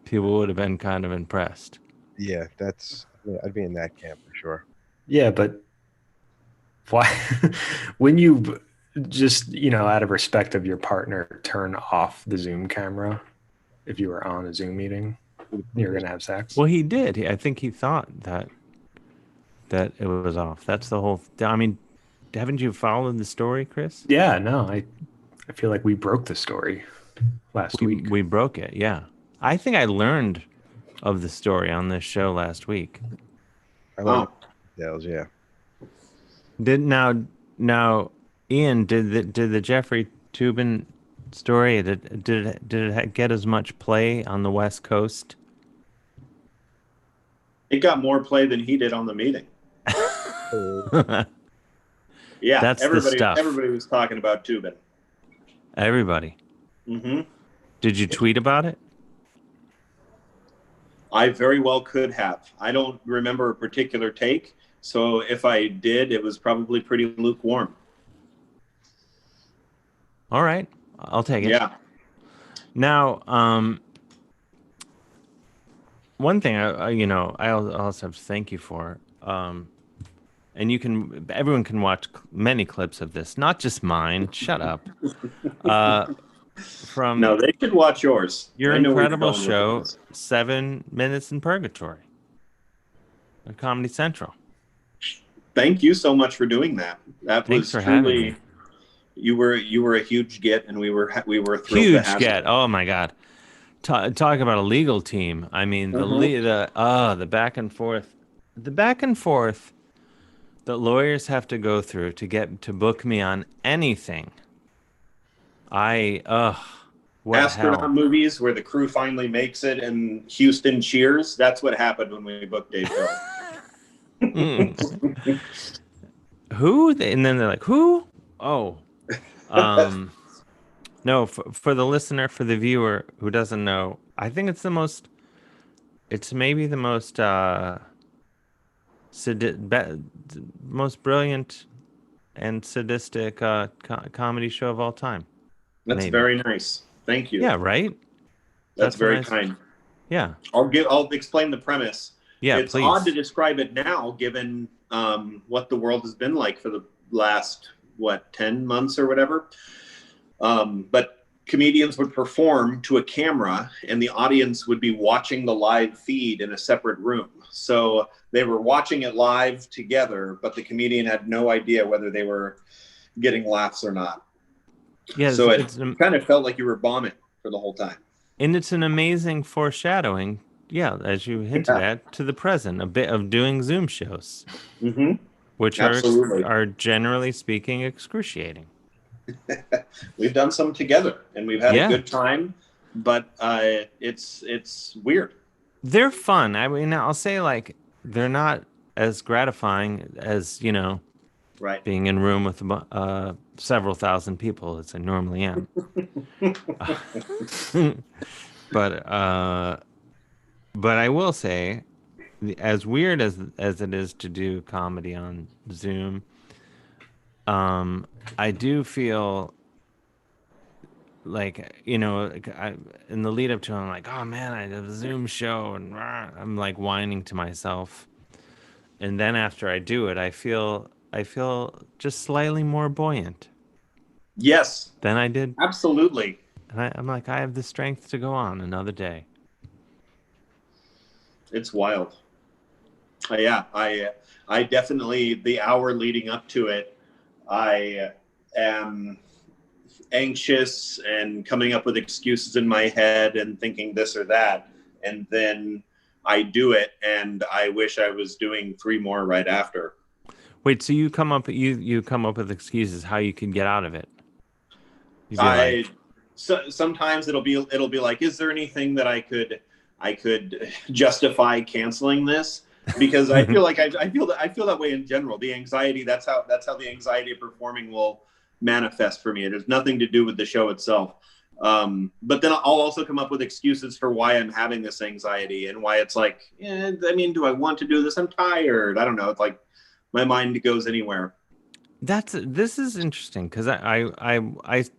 [SPEAKER 7] people would have been kind of impressed.
[SPEAKER 1] Yeah, I'd be in that camp for sure.
[SPEAKER 8] Yeah, but why? When you just, out of respect of your partner, turn off the Zoom camera if you were on a Zoom meeting, you're going to have sex?
[SPEAKER 7] Well, he did. I think he thought that it was off. That's the whole... I mean, haven't you followed the story, Chris?
[SPEAKER 8] Yeah, no, I feel like we broke the story last week.
[SPEAKER 7] We broke it. Yeah, I think I learned of the story on this show last week.
[SPEAKER 1] I learned details. Yeah.
[SPEAKER 7] Now, Ian, did the Jeffrey Toobin story did it get as much play on the West Coast?
[SPEAKER 12] It got more play than he did on the meeting. Yeah,
[SPEAKER 7] That's the stuff.
[SPEAKER 12] Everybody was talking about Toobin.
[SPEAKER 7] Everybody.
[SPEAKER 12] Mm-hmm.
[SPEAKER 7] Did you tweet about it?
[SPEAKER 12] I very well could have. I don't remember a particular take, so if I did, it was probably pretty lukewarm.
[SPEAKER 7] All right, I'll take it.
[SPEAKER 12] Yeah.
[SPEAKER 7] Now, one thing I also have to thank you for, and everyone can watch many clips of this, not just mine. Shut up.
[SPEAKER 12] No, they should watch yours.
[SPEAKER 7] Your
[SPEAKER 12] I know where you're
[SPEAKER 7] incredible
[SPEAKER 12] going with
[SPEAKER 7] show,
[SPEAKER 12] this.
[SPEAKER 7] 7 Minutes in Purgatory, on Comedy Central.
[SPEAKER 12] Thank you so much for doing that. That
[SPEAKER 7] Thanks
[SPEAKER 12] was
[SPEAKER 7] for having
[SPEAKER 12] truly.
[SPEAKER 7] me.
[SPEAKER 12] You were a huge get, and we were thrilled to
[SPEAKER 7] Huge
[SPEAKER 12] have
[SPEAKER 7] get.
[SPEAKER 12] you.
[SPEAKER 7] Oh my God. Talk about a legal team. I mean, the back and forth. The back and forth that lawyers have to go through to book me on anything. What
[SPEAKER 12] Astronaut
[SPEAKER 7] hell?
[SPEAKER 12] movies where the crew finally makes it and Houston cheers. That's what happened when we booked Dave Hill.
[SPEAKER 7] Who? And then they're like, who? Oh. No, for the listener, for the viewer who doesn't know, I think it's maybe the most most brilliant and sadistic comedy show of all time.
[SPEAKER 12] That's
[SPEAKER 7] Maybe.
[SPEAKER 12] very nice. Thank you.
[SPEAKER 7] Yeah, right?
[SPEAKER 12] That's very
[SPEAKER 7] nice.
[SPEAKER 12] kind.
[SPEAKER 7] Yeah.
[SPEAKER 12] I'll explain the premise.
[SPEAKER 7] Yeah,
[SPEAKER 12] it's
[SPEAKER 7] please.
[SPEAKER 12] odd to describe it now, given what the world has been like for the last 10 months or whatever. But comedians would perform to a camera, and the audience would be watching the live feed in a separate room. So they were watching it live together, but the comedian had no idea whether they were getting laughs or not.
[SPEAKER 7] Yeah,
[SPEAKER 12] so it kind of felt like you were bombing for the whole time.
[SPEAKER 7] And it's an amazing foreshadowing, yeah, as you hinted at, to the present, a bit of doing Zoom shows, which are generally speaking excruciating.
[SPEAKER 12] We've done some together, and we've had a good time, but it's weird.
[SPEAKER 7] They're fun. I mean, I'll say, like, they're not as gratifying as, being in a room with several thousand people as I normally am. But I will say, as weird as it is to do comedy on Zoom, I do feel like, in the lead up to it, I'm like, oh man, I did a Zoom show, and I'm like whining to myself. And then after I do it, I feel just slightly more buoyant.
[SPEAKER 12] Yes.
[SPEAKER 7] Than I did.
[SPEAKER 12] Absolutely.
[SPEAKER 7] And I'm like, I have the strength to go on another day.
[SPEAKER 12] It's wild. Yeah, I definitely, the hour leading up to it, I am anxious and coming up with excuses in my head and thinking this or that. And then I do it, and I wish I was doing 3 more right after.
[SPEAKER 7] Wait, so you come up with excuses how you can get out of it?
[SPEAKER 12] Sometimes it'll be like, is there anything that I could justify canceling this? Because I feel like I feel that way in general. The anxiety, that's how the anxiety of performing will manifest for me. It has nothing to do with the show itself. But then I'll also come up with excuses for why I'm having this anxiety and why it's like, do I want to do this? I'm tired. I don't know. It's like my mind goes anywhere.
[SPEAKER 7] This is interesting because I've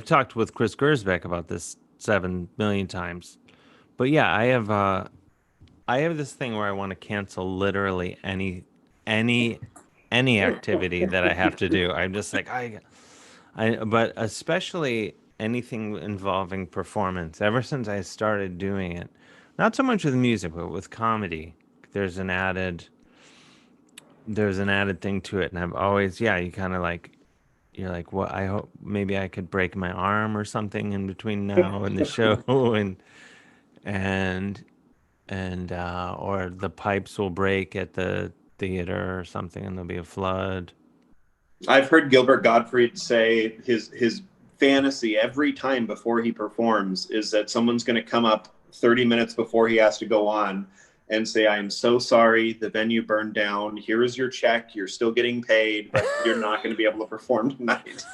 [SPEAKER 7] talked with Chris Gersbeck about this 7 million times, but yeah, I have this thing where I want to cancel literally any activity that I have to do. I'm just like but especially anything involving performance. Ever since I started doing it, not so much with music, but with comedy, there's an added there's an added thing to it, and I've always, you kind of like, you're like, well, I hope maybe I could break my arm or something in between now and the show, and or the pipes will break at the theater or something, and there'll be a flood.
[SPEAKER 12] I've heard Gilbert Gottfried say his fantasy every time before he performs is that someone's going to come up 30 minutes before he has to go on and say, "I am so sorry, the venue burned down. Here is your check. You're still getting paid, but you're not going to be able to perform tonight."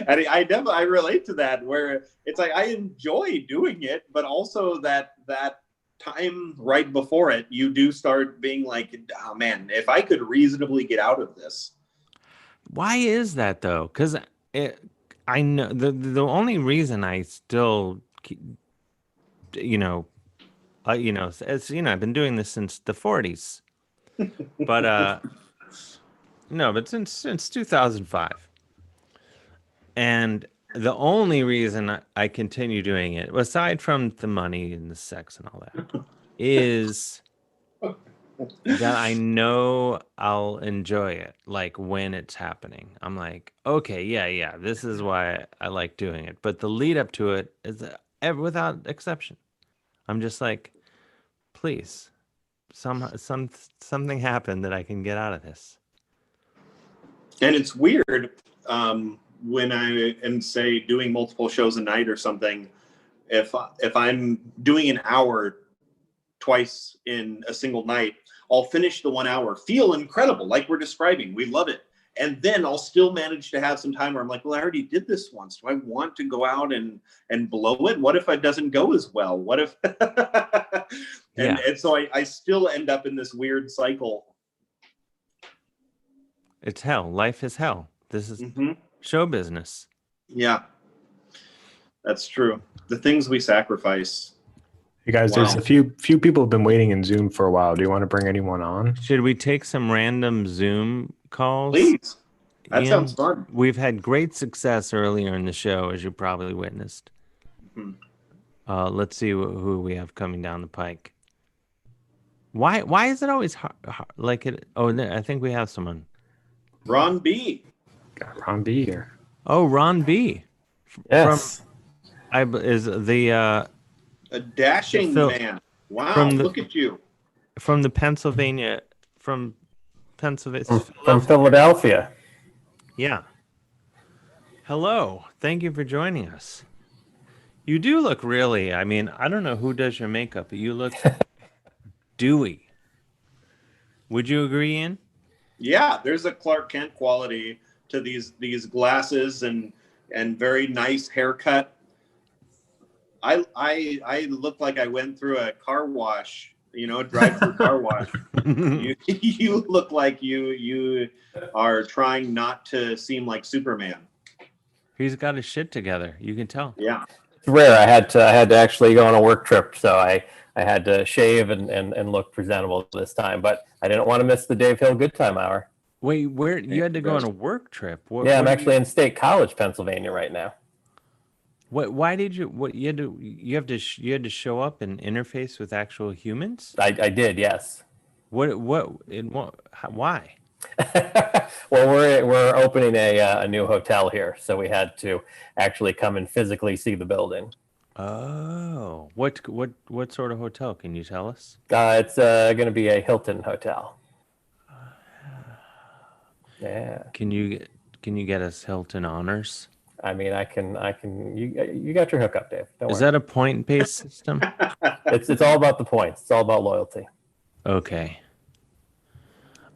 [SPEAKER 12] And I relate to that, where it's like I enjoy doing it, but also that time right before it, you do start being like, "Oh man, if I could reasonably get out of this."
[SPEAKER 7] Why is that though? Because I know the only reason I still, it's I've been doing this since the 40s, but no, but since 2005, and the only reason I continue doing it, aside from the money and the sex and all that, is that I know I'll enjoy it, like when it's happening. I'm like, okay, yeah, this is why I like doing it. But the lead up to it is without exception. I'm just like, please, something happened that I can get out of this.
[SPEAKER 12] And it's weird when I am, say, doing multiple shows a night or something. If I'm doing an hour twice in a single night, I'll finish the 1 hour, feel incredible, like we're describing. We love it. And then I'll still manage to have some time where I'm like, well, I already did this once. Do I want to go out and blow it? What if it doesn't go as well? What if? and so I still end up in this weird cycle.
[SPEAKER 7] It's hell. Life is hell. This is show business.
[SPEAKER 12] Yeah, that's true. The things we sacrifice.
[SPEAKER 8] Hey guys, there's a few people have been waiting in Zoom for a while. Do you want to bring anyone on?
[SPEAKER 7] Should we take some random Zoom calls?
[SPEAKER 12] Please. That sounds fun.
[SPEAKER 7] We've had great success earlier in the show, as you probably witnessed. Let's see who we have coming down the pike. Why is it always hard, like it? Oh, I think we have someone.
[SPEAKER 12] Ron B.
[SPEAKER 8] Got Ron B here.
[SPEAKER 7] Oh, Ron B.
[SPEAKER 13] Yes.
[SPEAKER 7] Is the
[SPEAKER 12] a dashing man. Wow, look at you.
[SPEAKER 7] From Pennsylvania. From
[SPEAKER 13] Philadelphia.
[SPEAKER 7] Yeah. Hello. Thank you for joining us. You do look really, I mean, I don't know who does your makeup, but you look dewy. Would you agree, Ian?
[SPEAKER 12] Yeah, there's a Clark Kent quality to these glasses and very nice haircut. I look like I went through a car wash, drive-through car wash. You look like you are trying not to seem like Superman.
[SPEAKER 7] He's got his shit together. You can tell.
[SPEAKER 12] Yeah.
[SPEAKER 13] It's rare. I had to actually go on a work trip, so I had to shave and look presentable this time, but I didn't want to miss the Dave Hill Goodtime Hour.
[SPEAKER 7] Wait, where you had to go on a work trip?
[SPEAKER 13] I'm actually in State College, Pennsylvania right now.
[SPEAKER 7] Why did you? What you had to show up and interface with actual humans?
[SPEAKER 13] I did, yes.
[SPEAKER 7] Why?
[SPEAKER 13] Well, we're opening a new hotel here, so we had to actually come and physically see the building.
[SPEAKER 7] Oh, what sort of hotel? Can you tell us?
[SPEAKER 13] It's going to be a Hilton hotel. Yeah.
[SPEAKER 7] Can you get us Hilton honors?
[SPEAKER 13] I mean, I can. You got your hookup, Dave. Don't
[SPEAKER 7] Is
[SPEAKER 13] worry.
[SPEAKER 7] that a point-based system?
[SPEAKER 13] It's all about the points. It's all about loyalty.
[SPEAKER 7] Okay.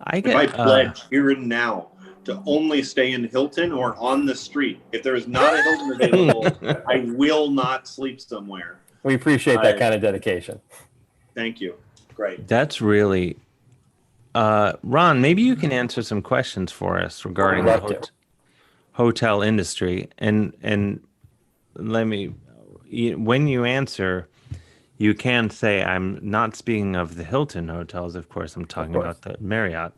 [SPEAKER 12] I pledge here and now to only stay in Hilton or on the street. If there is not a Hilton available, I will not sleep somewhere.
[SPEAKER 13] We appreciate that kind of dedication.
[SPEAKER 12] Thank you. Great.
[SPEAKER 7] That's really, Ron. Maybe you can answer some questions for us regarding the hotel industry, and let me. When you answer, you can say, I'm not speaking of the Hilton hotels, of course. I'm talking about the Marriott.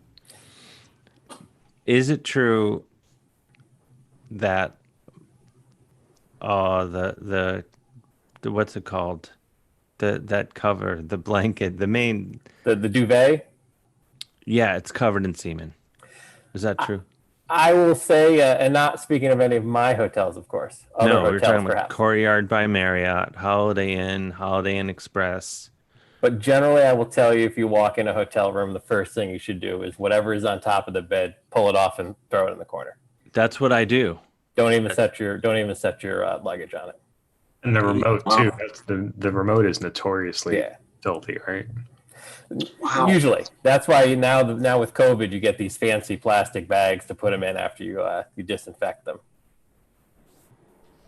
[SPEAKER 7] Is it true that the what's it called? That cover, the blanket, the main...
[SPEAKER 13] The duvet?
[SPEAKER 7] Yeah, it's covered in semen. Is that true?
[SPEAKER 13] I will say, and not speaking of any of my hotels, of course. Other
[SPEAKER 7] No, we were
[SPEAKER 13] hotels,
[SPEAKER 7] talking about
[SPEAKER 13] perhaps.
[SPEAKER 7] Courtyard by Marriott, Holiday Inn Express.
[SPEAKER 13] But generally, I will tell you, if you walk in a hotel room, the first thing you should do is whatever is on top of the bed, pull it off and throw it in the corner.
[SPEAKER 7] That's what I do.
[SPEAKER 13] Don't even set your luggage on it.
[SPEAKER 8] And the remote too. That's the remote is notoriously filthy, right?
[SPEAKER 13] Wow. Usually, that's why now with COVID, you get these fancy plastic bags to put them in after you disinfect them.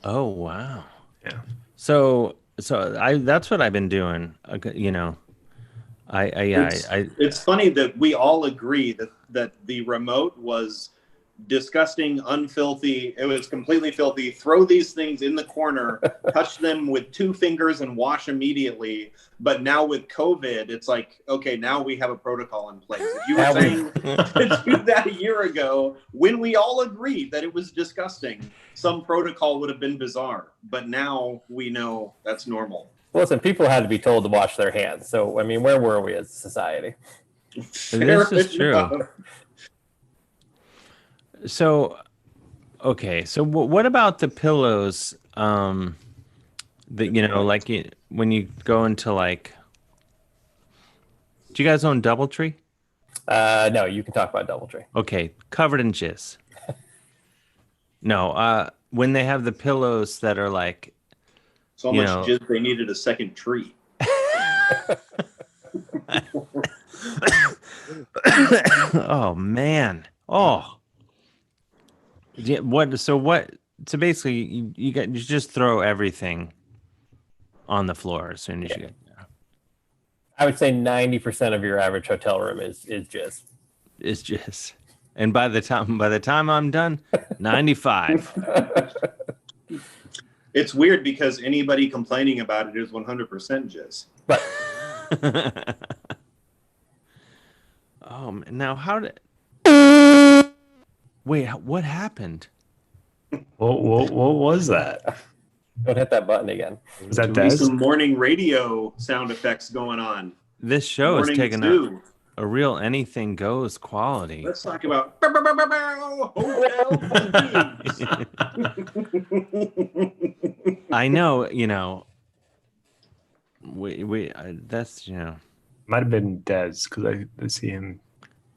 [SPEAKER 7] Oh wow!
[SPEAKER 8] Yeah.
[SPEAKER 7] So that's what I've been doing. You know,
[SPEAKER 12] It's funny that we all agree that the remote was disgusting, unfilthy. It was completely filthy. Throw these things in the corner, touch them with 2 fingers, and wash immediately. But now with COVID, it's like, okay, now we have a protocol in place. If you were saying to do that a year ago, when we all agreed that it was disgusting, some protocol would have been bizarre. But now we know that's normal.
[SPEAKER 13] Well, listen, people had to be told to wash their hands. So, I mean, where were we as a society?
[SPEAKER 7] This is true. So, okay. So, what about the pillows? That like when you go into like, do you guys own DoubleTree?
[SPEAKER 13] No, you can talk about DoubleTree.
[SPEAKER 7] Okay, covered in jizz. No, when they have the pillows that are like,
[SPEAKER 12] so much jizz they needed a second tree.
[SPEAKER 7] Oh man. Oh. Yeah, so basically you just throw everything on the floor as soon as you get there.
[SPEAKER 13] I would say 90% of your average hotel room is jizz.
[SPEAKER 7] Is jizz. And by the time I'm done, 95.
[SPEAKER 12] It's weird because anybody complaining about it is 100% jizz.
[SPEAKER 13] Right.
[SPEAKER 7] Oh, now how did? Wait, what happened?
[SPEAKER 8] What was that?
[SPEAKER 13] Don't hit that button again.
[SPEAKER 8] Is that
[SPEAKER 12] Des? Some morning radio sound effects going on.
[SPEAKER 7] This show is taking a real anything goes quality.
[SPEAKER 12] Let's talk about
[SPEAKER 7] I know, that's
[SPEAKER 8] might have been Des because I see him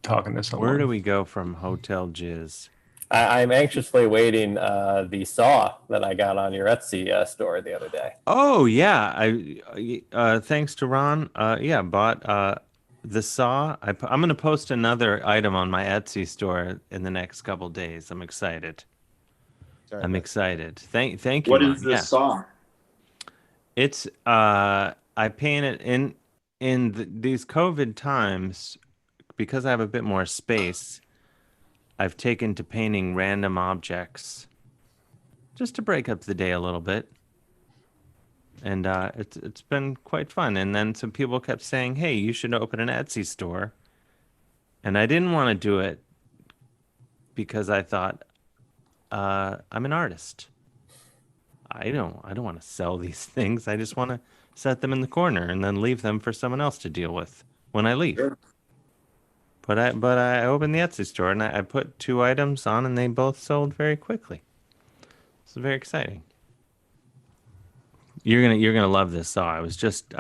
[SPEAKER 8] talking to someone.
[SPEAKER 7] Where do we go from hotel jizz?
[SPEAKER 13] I'm anxiously awaiting the saw that I got on your Etsy store the other day.
[SPEAKER 7] Oh yeah, I thanks to Ron, bought the saw. I'm going to post another item on my Etsy store in the next couple days. I'm excited. I'm excited. Thank you.
[SPEAKER 12] What
[SPEAKER 7] Ron.
[SPEAKER 12] is this saw?
[SPEAKER 7] It's I painted in these COVID times because I have a bit more space. I've taken to painting random objects just to break up the day a little bit. And it's been quite fun. And then some people kept saying, hey, you should open an Etsy store. And I didn't want to do it because I thought I'm an artist. I don't want to sell these things. I just want to set them in the corner and then leave them for someone else to deal with when I leave.
[SPEAKER 12] Sure.
[SPEAKER 7] But I opened the Etsy store and I put 2 items on and they both sold very quickly. It's very exciting. You're gonna love this saw. I was just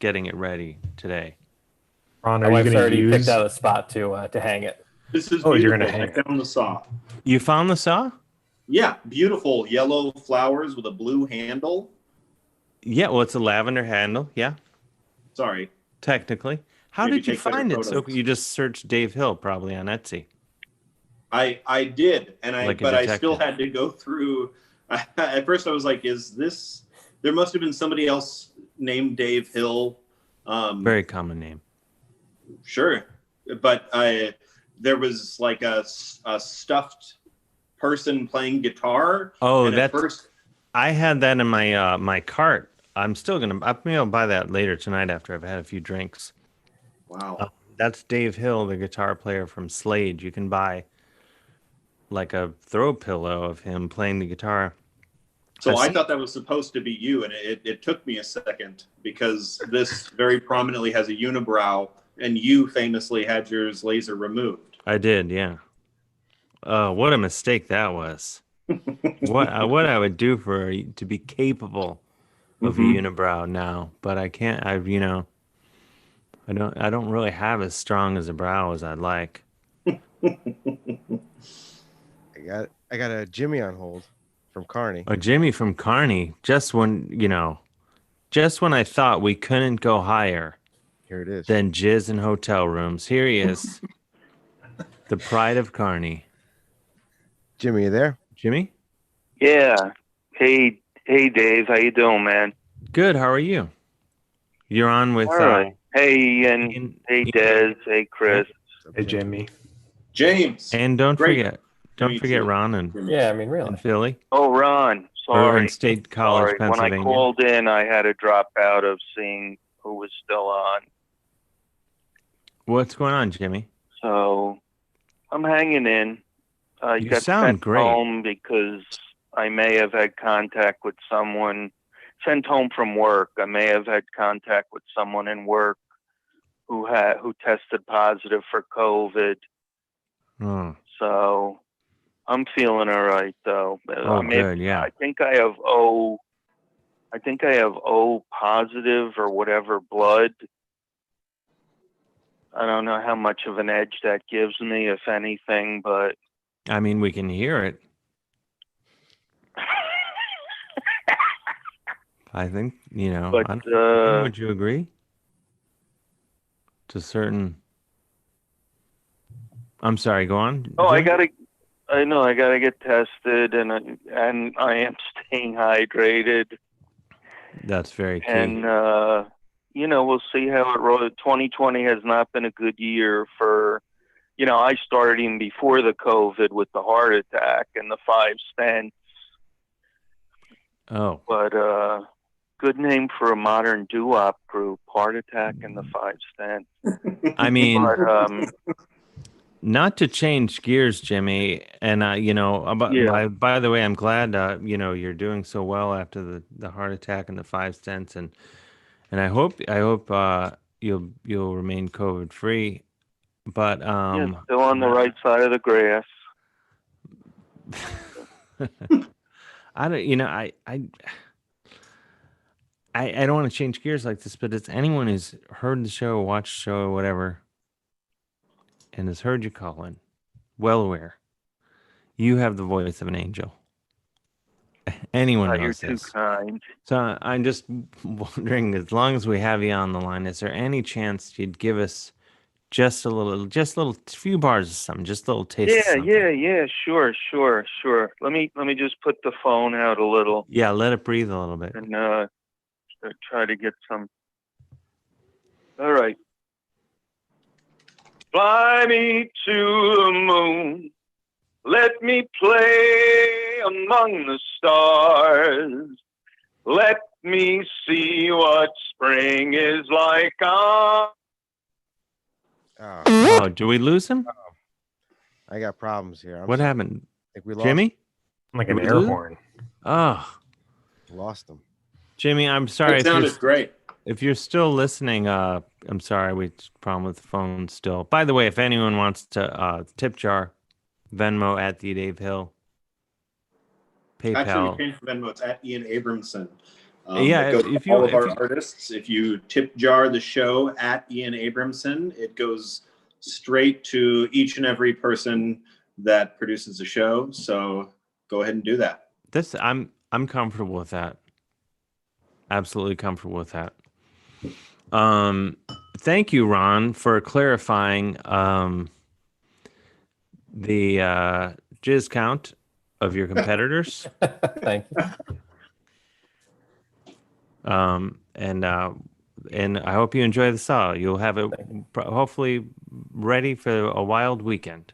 [SPEAKER 7] getting it ready today.
[SPEAKER 8] Ron,
[SPEAKER 13] My wife's already picked out a spot to hang it.
[SPEAKER 12] This is
[SPEAKER 8] beautiful.
[SPEAKER 12] You're gonna hang it. I found the saw.
[SPEAKER 7] You found the saw?
[SPEAKER 12] Yeah, beautiful yellow flowers with a blue handle.
[SPEAKER 7] Yeah, well, it's a lavender handle. Yeah.
[SPEAKER 12] Sorry.
[SPEAKER 7] Technically. How
[SPEAKER 12] Maybe
[SPEAKER 7] did you
[SPEAKER 12] take better
[SPEAKER 7] find it? So
[SPEAKER 12] photos.
[SPEAKER 7] you just searched Dave Hill probably on Etsy.
[SPEAKER 12] I did, and
[SPEAKER 7] Like a
[SPEAKER 12] I
[SPEAKER 7] detective.
[SPEAKER 12] still had to go through. At first, I was like, "Is this?" There must have been somebody else named Dave Hill.
[SPEAKER 7] Very common name.
[SPEAKER 12] Sure, but there was like a stuffed person playing guitar.
[SPEAKER 7] Oh,
[SPEAKER 12] and at
[SPEAKER 7] that's.
[SPEAKER 12] first,
[SPEAKER 7] I had that in my my cart. I'm still gonna. I'll buy that later tonight after I've had a few drinks.
[SPEAKER 12] wow.
[SPEAKER 7] That's Dave Hill, the guitar player from Slade. You can buy like a throw pillow of him playing the guitar.
[SPEAKER 12] So I thought that was supposed to be you, and it took me a second because this very prominently has a unibrow and you famously had yours laser removed.
[SPEAKER 7] I did, yeah. What a mistake that was. what I would do to be capable of a unibrow now, but I can't. I don't really have as strong as a brow as I'd like.
[SPEAKER 1] I got a Jimmy on hold from Carney.
[SPEAKER 7] A Jimmy from Carney. Just when I thought we couldn't go higher.
[SPEAKER 1] Here it is.
[SPEAKER 7] Than jizz in hotel rooms. Here he is. The pride of Carney.
[SPEAKER 1] Jimmy, you there?
[SPEAKER 7] Jimmy?
[SPEAKER 14] Yeah. Hey, Dave. How you doing, man?
[SPEAKER 7] Good. How are you? You're on with.
[SPEAKER 14] All right. Hey, Ian. Hey, Des. Hey, Chris.
[SPEAKER 8] Hey, Jimmy.
[SPEAKER 12] James.
[SPEAKER 7] And don't
[SPEAKER 12] Great.
[SPEAKER 7] forget Ron and
[SPEAKER 13] really.
[SPEAKER 7] and Philly.
[SPEAKER 14] Oh, Ron. Sorry.
[SPEAKER 7] Or in State College,
[SPEAKER 14] Sorry. When
[SPEAKER 7] Pennsylvania.
[SPEAKER 14] I called in, I had to drop out of seeing who was still on.
[SPEAKER 7] What's going on, Jimmy?
[SPEAKER 14] So I'm hanging in. I
[SPEAKER 7] You
[SPEAKER 14] got
[SPEAKER 7] sound
[SPEAKER 14] sent
[SPEAKER 7] great.
[SPEAKER 14] home because I may have had contact with someone. Sent home from work. I may have had contact with someone in work who tested positive for COVID.
[SPEAKER 7] Oh,
[SPEAKER 14] So I'm feeling all right, though.
[SPEAKER 7] good, yeah.
[SPEAKER 14] I think I have O positive or whatever blood. I don't know how much of an edge that gives me, if anything, but
[SPEAKER 7] I mean, we can hear it. I think,
[SPEAKER 14] But,
[SPEAKER 7] would you agree? To certain. I'm sorry, go on.
[SPEAKER 14] oh,
[SPEAKER 7] Jim?
[SPEAKER 14] I know I gotta get tested, and I am staying hydrated,
[SPEAKER 7] That's very key.
[SPEAKER 14] and we'll see how it rolls. 2020 has not been a good year for, I started even before the COVID with the heart attack and the 5 stents.
[SPEAKER 7] Oh.
[SPEAKER 14] But good name for a modern doo-wop group, Heart Attack and the 5 stents.
[SPEAKER 7] I mean,
[SPEAKER 14] But,
[SPEAKER 7] not to change gears, Jimmy, and by the way, I'm glad you're doing so well after the heart attack and the 5 stents, and I hope you'll remain COVID free. But
[SPEAKER 14] still on the right side of the grass.
[SPEAKER 7] I don't want to change gears like this, but it's anyone who's heard the show, watched the show, or whatever, and has heard you call in, well aware, you have the voice of an angel. Anyone knows
[SPEAKER 14] You're too
[SPEAKER 7] this.
[SPEAKER 14] kind.
[SPEAKER 7] So I'm just wondering, as long as we have you on the line, is there any chance you'd give us just a little few bars of something, just a little taste of something?
[SPEAKER 14] Yeah, sure. Let me just put the phone out a little.
[SPEAKER 7] Yeah, let it breathe a little bit.
[SPEAKER 14] And try to get some. All right. Fly me to the moon. Let me play among the stars. Let me see what spring is like on.
[SPEAKER 7] Oh, do we lose him?
[SPEAKER 1] I got problems here.
[SPEAKER 7] What happened?
[SPEAKER 1] I think we lost
[SPEAKER 7] Jimmy?
[SPEAKER 8] Like an
[SPEAKER 7] Did we
[SPEAKER 8] air
[SPEAKER 7] lose him?
[SPEAKER 8] horn.
[SPEAKER 7] Oh,
[SPEAKER 1] lost him.
[SPEAKER 7] Jimmy, I'm sorry.
[SPEAKER 12] It sounded great.
[SPEAKER 7] If you're still listening, I'm sorry. We problem with the phone still. By the way, if anyone wants to tip jar, Venmo at the Dave Hill. PayPal.
[SPEAKER 12] Actually, we changed Venmo. It's at Ian Abramson.
[SPEAKER 7] Yeah,
[SPEAKER 12] it goes to all of our artists. If you tip jar the show at Ian Abramson, it goes straight to each and every person that produces the show. So go ahead and do that.
[SPEAKER 7] I'm comfortable with that. Absolutely comfortable with that. Thank you, Ron, for clarifying the jizz count of your competitors.
[SPEAKER 13] Thank you.
[SPEAKER 7] And I hope you enjoy the saw. You'll have it hopefully ready for a wild weekend.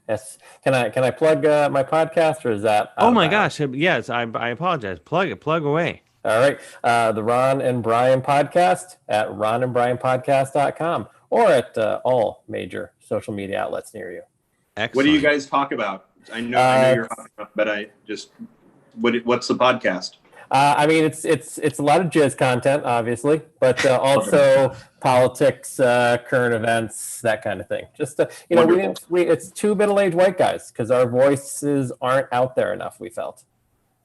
[SPEAKER 13] Yes. Can I plug my podcast, or is that?
[SPEAKER 7] Oh my gosh! Yes, I apologize. Plug away.
[SPEAKER 13] All right. The Ron and Brian podcast at ronandbrianpodcast.com or at all major social media outlets near you.
[SPEAKER 7] Excellent.
[SPEAKER 12] What do you guys talk about? I know you're hot enough, but I just what's the podcast?
[SPEAKER 13] I mean, it's a lot of jizz content, obviously, but also politics, current events, that kind of thing. Just to, it's two middle-aged white guys because our voices aren't out there enough. We felt.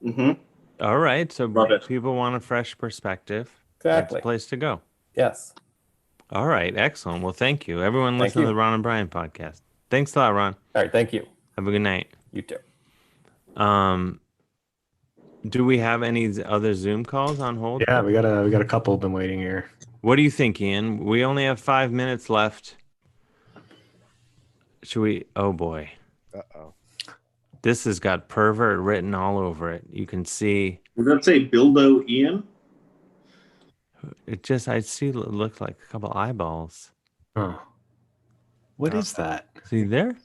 [SPEAKER 12] Mm-hmm.
[SPEAKER 7] All right, so people want a fresh perspective. That's
[SPEAKER 13] Exactly.
[SPEAKER 7] the place to go.
[SPEAKER 13] Yes.
[SPEAKER 7] All right, excellent. Well, thank you. Everyone listen to the Ron and Brian podcast. Thanks a lot, Ron.
[SPEAKER 13] All right, thank you.
[SPEAKER 7] Have a good night.
[SPEAKER 13] You too.
[SPEAKER 7] Do we have any other Zoom calls on hold?
[SPEAKER 8] Yeah, we got a couple of them waiting here.
[SPEAKER 7] What do you think, Ian? We only have 5 minutes left. Should we? Oh boy.
[SPEAKER 1] Uh-oh.
[SPEAKER 7] This has got pervert written all over it. You can see.
[SPEAKER 12] Does that say Bildo Ian?
[SPEAKER 7] I see it looks like a couple eyeballs.
[SPEAKER 8] Oh. What is that?
[SPEAKER 7] See there?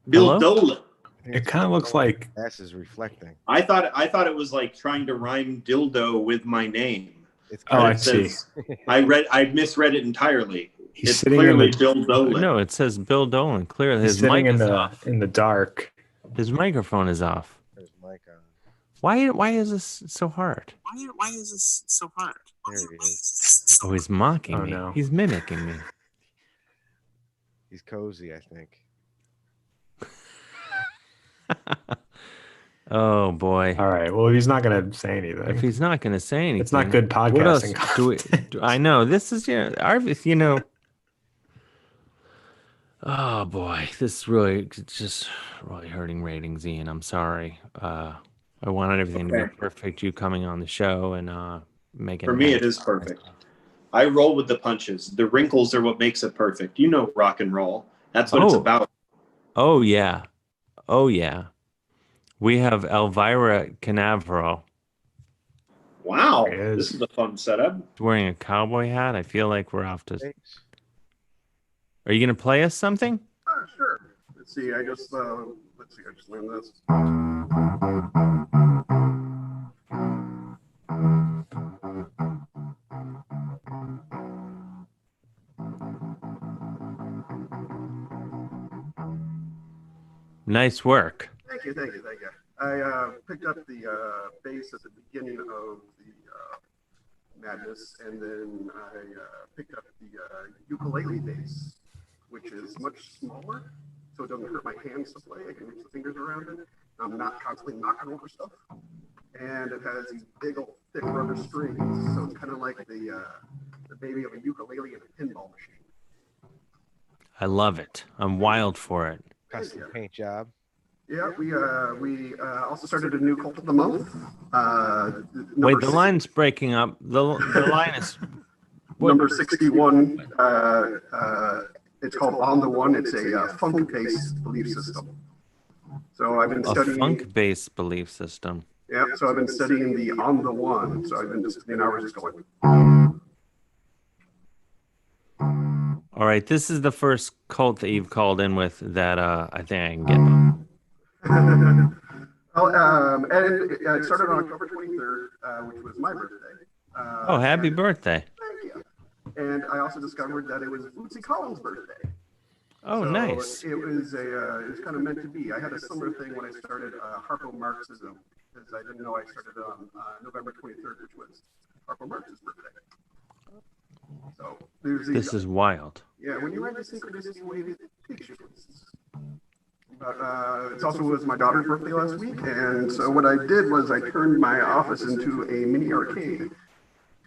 [SPEAKER 12] Bill Dolan.
[SPEAKER 8] It kind of looks like
[SPEAKER 1] S is reflecting.
[SPEAKER 12] I thought it was like trying to rhyme dildo with my name.
[SPEAKER 8] I see.
[SPEAKER 12] I misread it entirely.
[SPEAKER 8] He's
[SPEAKER 12] it's
[SPEAKER 8] sitting
[SPEAKER 12] clearly
[SPEAKER 8] in the,
[SPEAKER 12] Bill Dolan.
[SPEAKER 7] No, it says Bill Dolan. Clearly,
[SPEAKER 8] he's
[SPEAKER 7] his
[SPEAKER 8] sitting
[SPEAKER 7] mic
[SPEAKER 8] in
[SPEAKER 7] is
[SPEAKER 8] the
[SPEAKER 7] off.
[SPEAKER 8] in the dark.
[SPEAKER 7] His microphone is off.
[SPEAKER 1] There's mic on.
[SPEAKER 7] Why is this so hard?
[SPEAKER 1] Why is this so hard? There he is.
[SPEAKER 7] Oh, he's mocking me.
[SPEAKER 8] No.
[SPEAKER 7] He's mimicking me.
[SPEAKER 1] He's cozy, I think.
[SPEAKER 7] Oh boy!
[SPEAKER 8] All right. Well, he's not going to say anything.
[SPEAKER 7] If he's not going to say anything,
[SPEAKER 8] it's not good podcasting.
[SPEAKER 7] What else I know this is Oh boy, this is really just really hurting ratings, Ian. I'm sorry. I wanted everything to be perfect. You coming on the show and making
[SPEAKER 12] for me, it is perfect. I roll with the punches. The wrinkles are what makes it perfect. You know, rock and roll. That's what it's about.
[SPEAKER 7] Oh yeah. Oh yeah. We have Elvira Canaveral.
[SPEAKER 12] Wow, this is a fun setup.
[SPEAKER 7] Wearing a cowboy hat. I feel like we're off to. Are you going to play us something?
[SPEAKER 15] Sure. Let's see. I just learned this.
[SPEAKER 7] Nice work.
[SPEAKER 15] Thank you. I picked up the bass at the beginning of the Madness, and then I picked up the ukulele bass, which is much smaller, so it doesn't hurt my hands to play. I can reach the fingers around it. I'm not constantly knocking over stuff. And it has these big old thick rubber strings, so it's kind of like the baby of a ukulele and a pinball machine.
[SPEAKER 7] I love it. I'm wild for it.
[SPEAKER 1] Custom paint job.
[SPEAKER 15] Yeah, we also started a new cult of the month.
[SPEAKER 7] Wait, the line's breaking up. The line is
[SPEAKER 15] number 61. It's called On the One. It's a funk-based belief system. So I've been studying
[SPEAKER 7] a funk-based belief system.
[SPEAKER 15] Yeah, so I've been studying the On the One. So I've been just spending hours just going.
[SPEAKER 7] All right, this is the first cult that you've called in with that I think I can get them.
[SPEAKER 15] And it started on October 23rd, which was my birthday.
[SPEAKER 7] Oh, happy birthday.
[SPEAKER 15] Thank you. And I also discovered that it was Bootsy Collins' birthday.
[SPEAKER 7] Oh,
[SPEAKER 15] so
[SPEAKER 7] nice.
[SPEAKER 15] It was kind of meant to be. I had a similar thing when I started Harpo-Marxism, because I didn't know I started on November 23rd, which was Harpo-Marx's birthday. So there's
[SPEAKER 7] this is wild.
[SPEAKER 15] Yeah, when you write the synchronicity wave, it takes you places. But it also was my daughter's birthday last week, and so what I did was I turned my office into a mini arcade.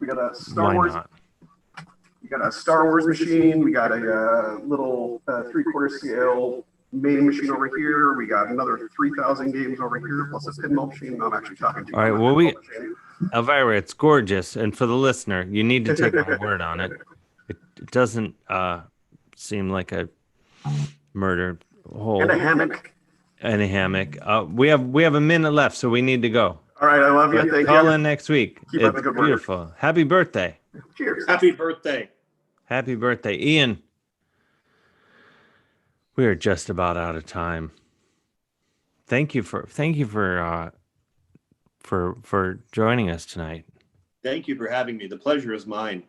[SPEAKER 15] We got a Star Wars. We got a Star Wars machine. We got a little 3/4 scale main machine over here. We got another 3,000 games over here, plus a pinball machine. I'm actually talking to you.
[SPEAKER 7] All right, well, Elvira, it's gorgeous, and for the listener, you need to take my word on it. It doesn't seem like a murder hole.
[SPEAKER 15] And a hammock.
[SPEAKER 7] And a hammock. We have a minute left, so we need to go.
[SPEAKER 15] All right, I love you. Thank you.
[SPEAKER 7] Call in next week.
[SPEAKER 15] Keep up
[SPEAKER 7] it's
[SPEAKER 15] the good work.
[SPEAKER 7] beautiful. Happy birthday.
[SPEAKER 15] Cheers.
[SPEAKER 12] Happy birthday.
[SPEAKER 7] Happy birthday, Ian. We are just about out of time. Thank you for joining us tonight.
[SPEAKER 12] Thank you for having me. The pleasure is mine.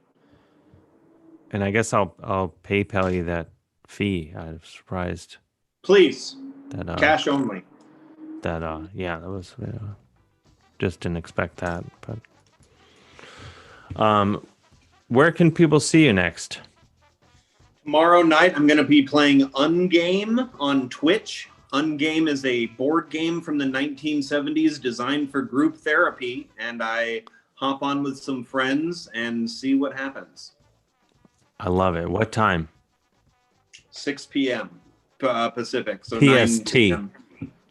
[SPEAKER 7] And I guess I'll PayPal you that fee. I'm surprised.
[SPEAKER 12] Please.
[SPEAKER 7] That
[SPEAKER 12] cash only.
[SPEAKER 7] That was just didn't expect that, but where can people see you next?
[SPEAKER 12] Tomorrow night, I'm going to be playing Ungame on Twitch. Ungame is a board game from the 1970s designed for group therapy, and I hop on with some friends and see what happens.
[SPEAKER 7] I love it. What time?
[SPEAKER 12] 6 p.m. Pacific, so
[SPEAKER 7] PST.
[SPEAKER 12] 9 p.m.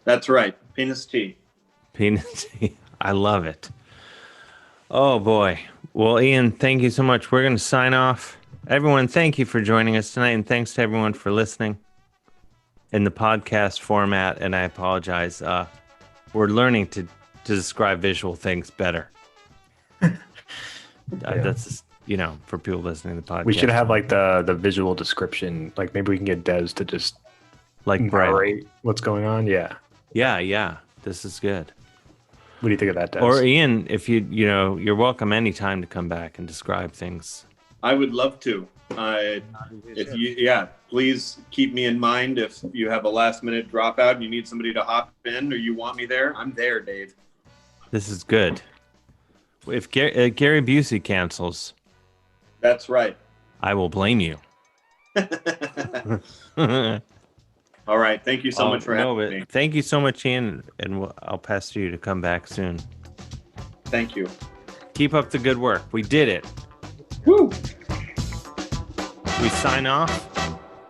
[SPEAKER 12] That's right, Penis T.
[SPEAKER 7] Penis. I love it. Oh boy. Well, Ian, thank you so much. We're going to sign off. Everyone, thank you for joining us tonight, and thanks to everyone for listening in the podcast format. And I apologize. We're learning to describe visual things better. That's just, for people listening to the podcast.
[SPEAKER 8] We should have like the visual description. Like maybe we can get Des to just narrate what's going on. Yeah.
[SPEAKER 7] Yeah. This is good.
[SPEAKER 8] What do you think of that, Des?
[SPEAKER 7] Or Ian, if you're welcome anytime to come back and describe things.
[SPEAKER 12] I would love to. Please keep me in mind if you have a last minute dropout and you need somebody to hop in or you want me there. I'm there, Dave.
[SPEAKER 7] This is good. If Gary Busey cancels,
[SPEAKER 12] that's right.
[SPEAKER 7] I will blame you.
[SPEAKER 12] All right. Thank you so much for having me.
[SPEAKER 7] Thank you so much, Ian, and I'll pass to you to come back soon.
[SPEAKER 12] Thank you.
[SPEAKER 7] Keep up the good work. We did it.
[SPEAKER 12] Woo!
[SPEAKER 7] We sign off.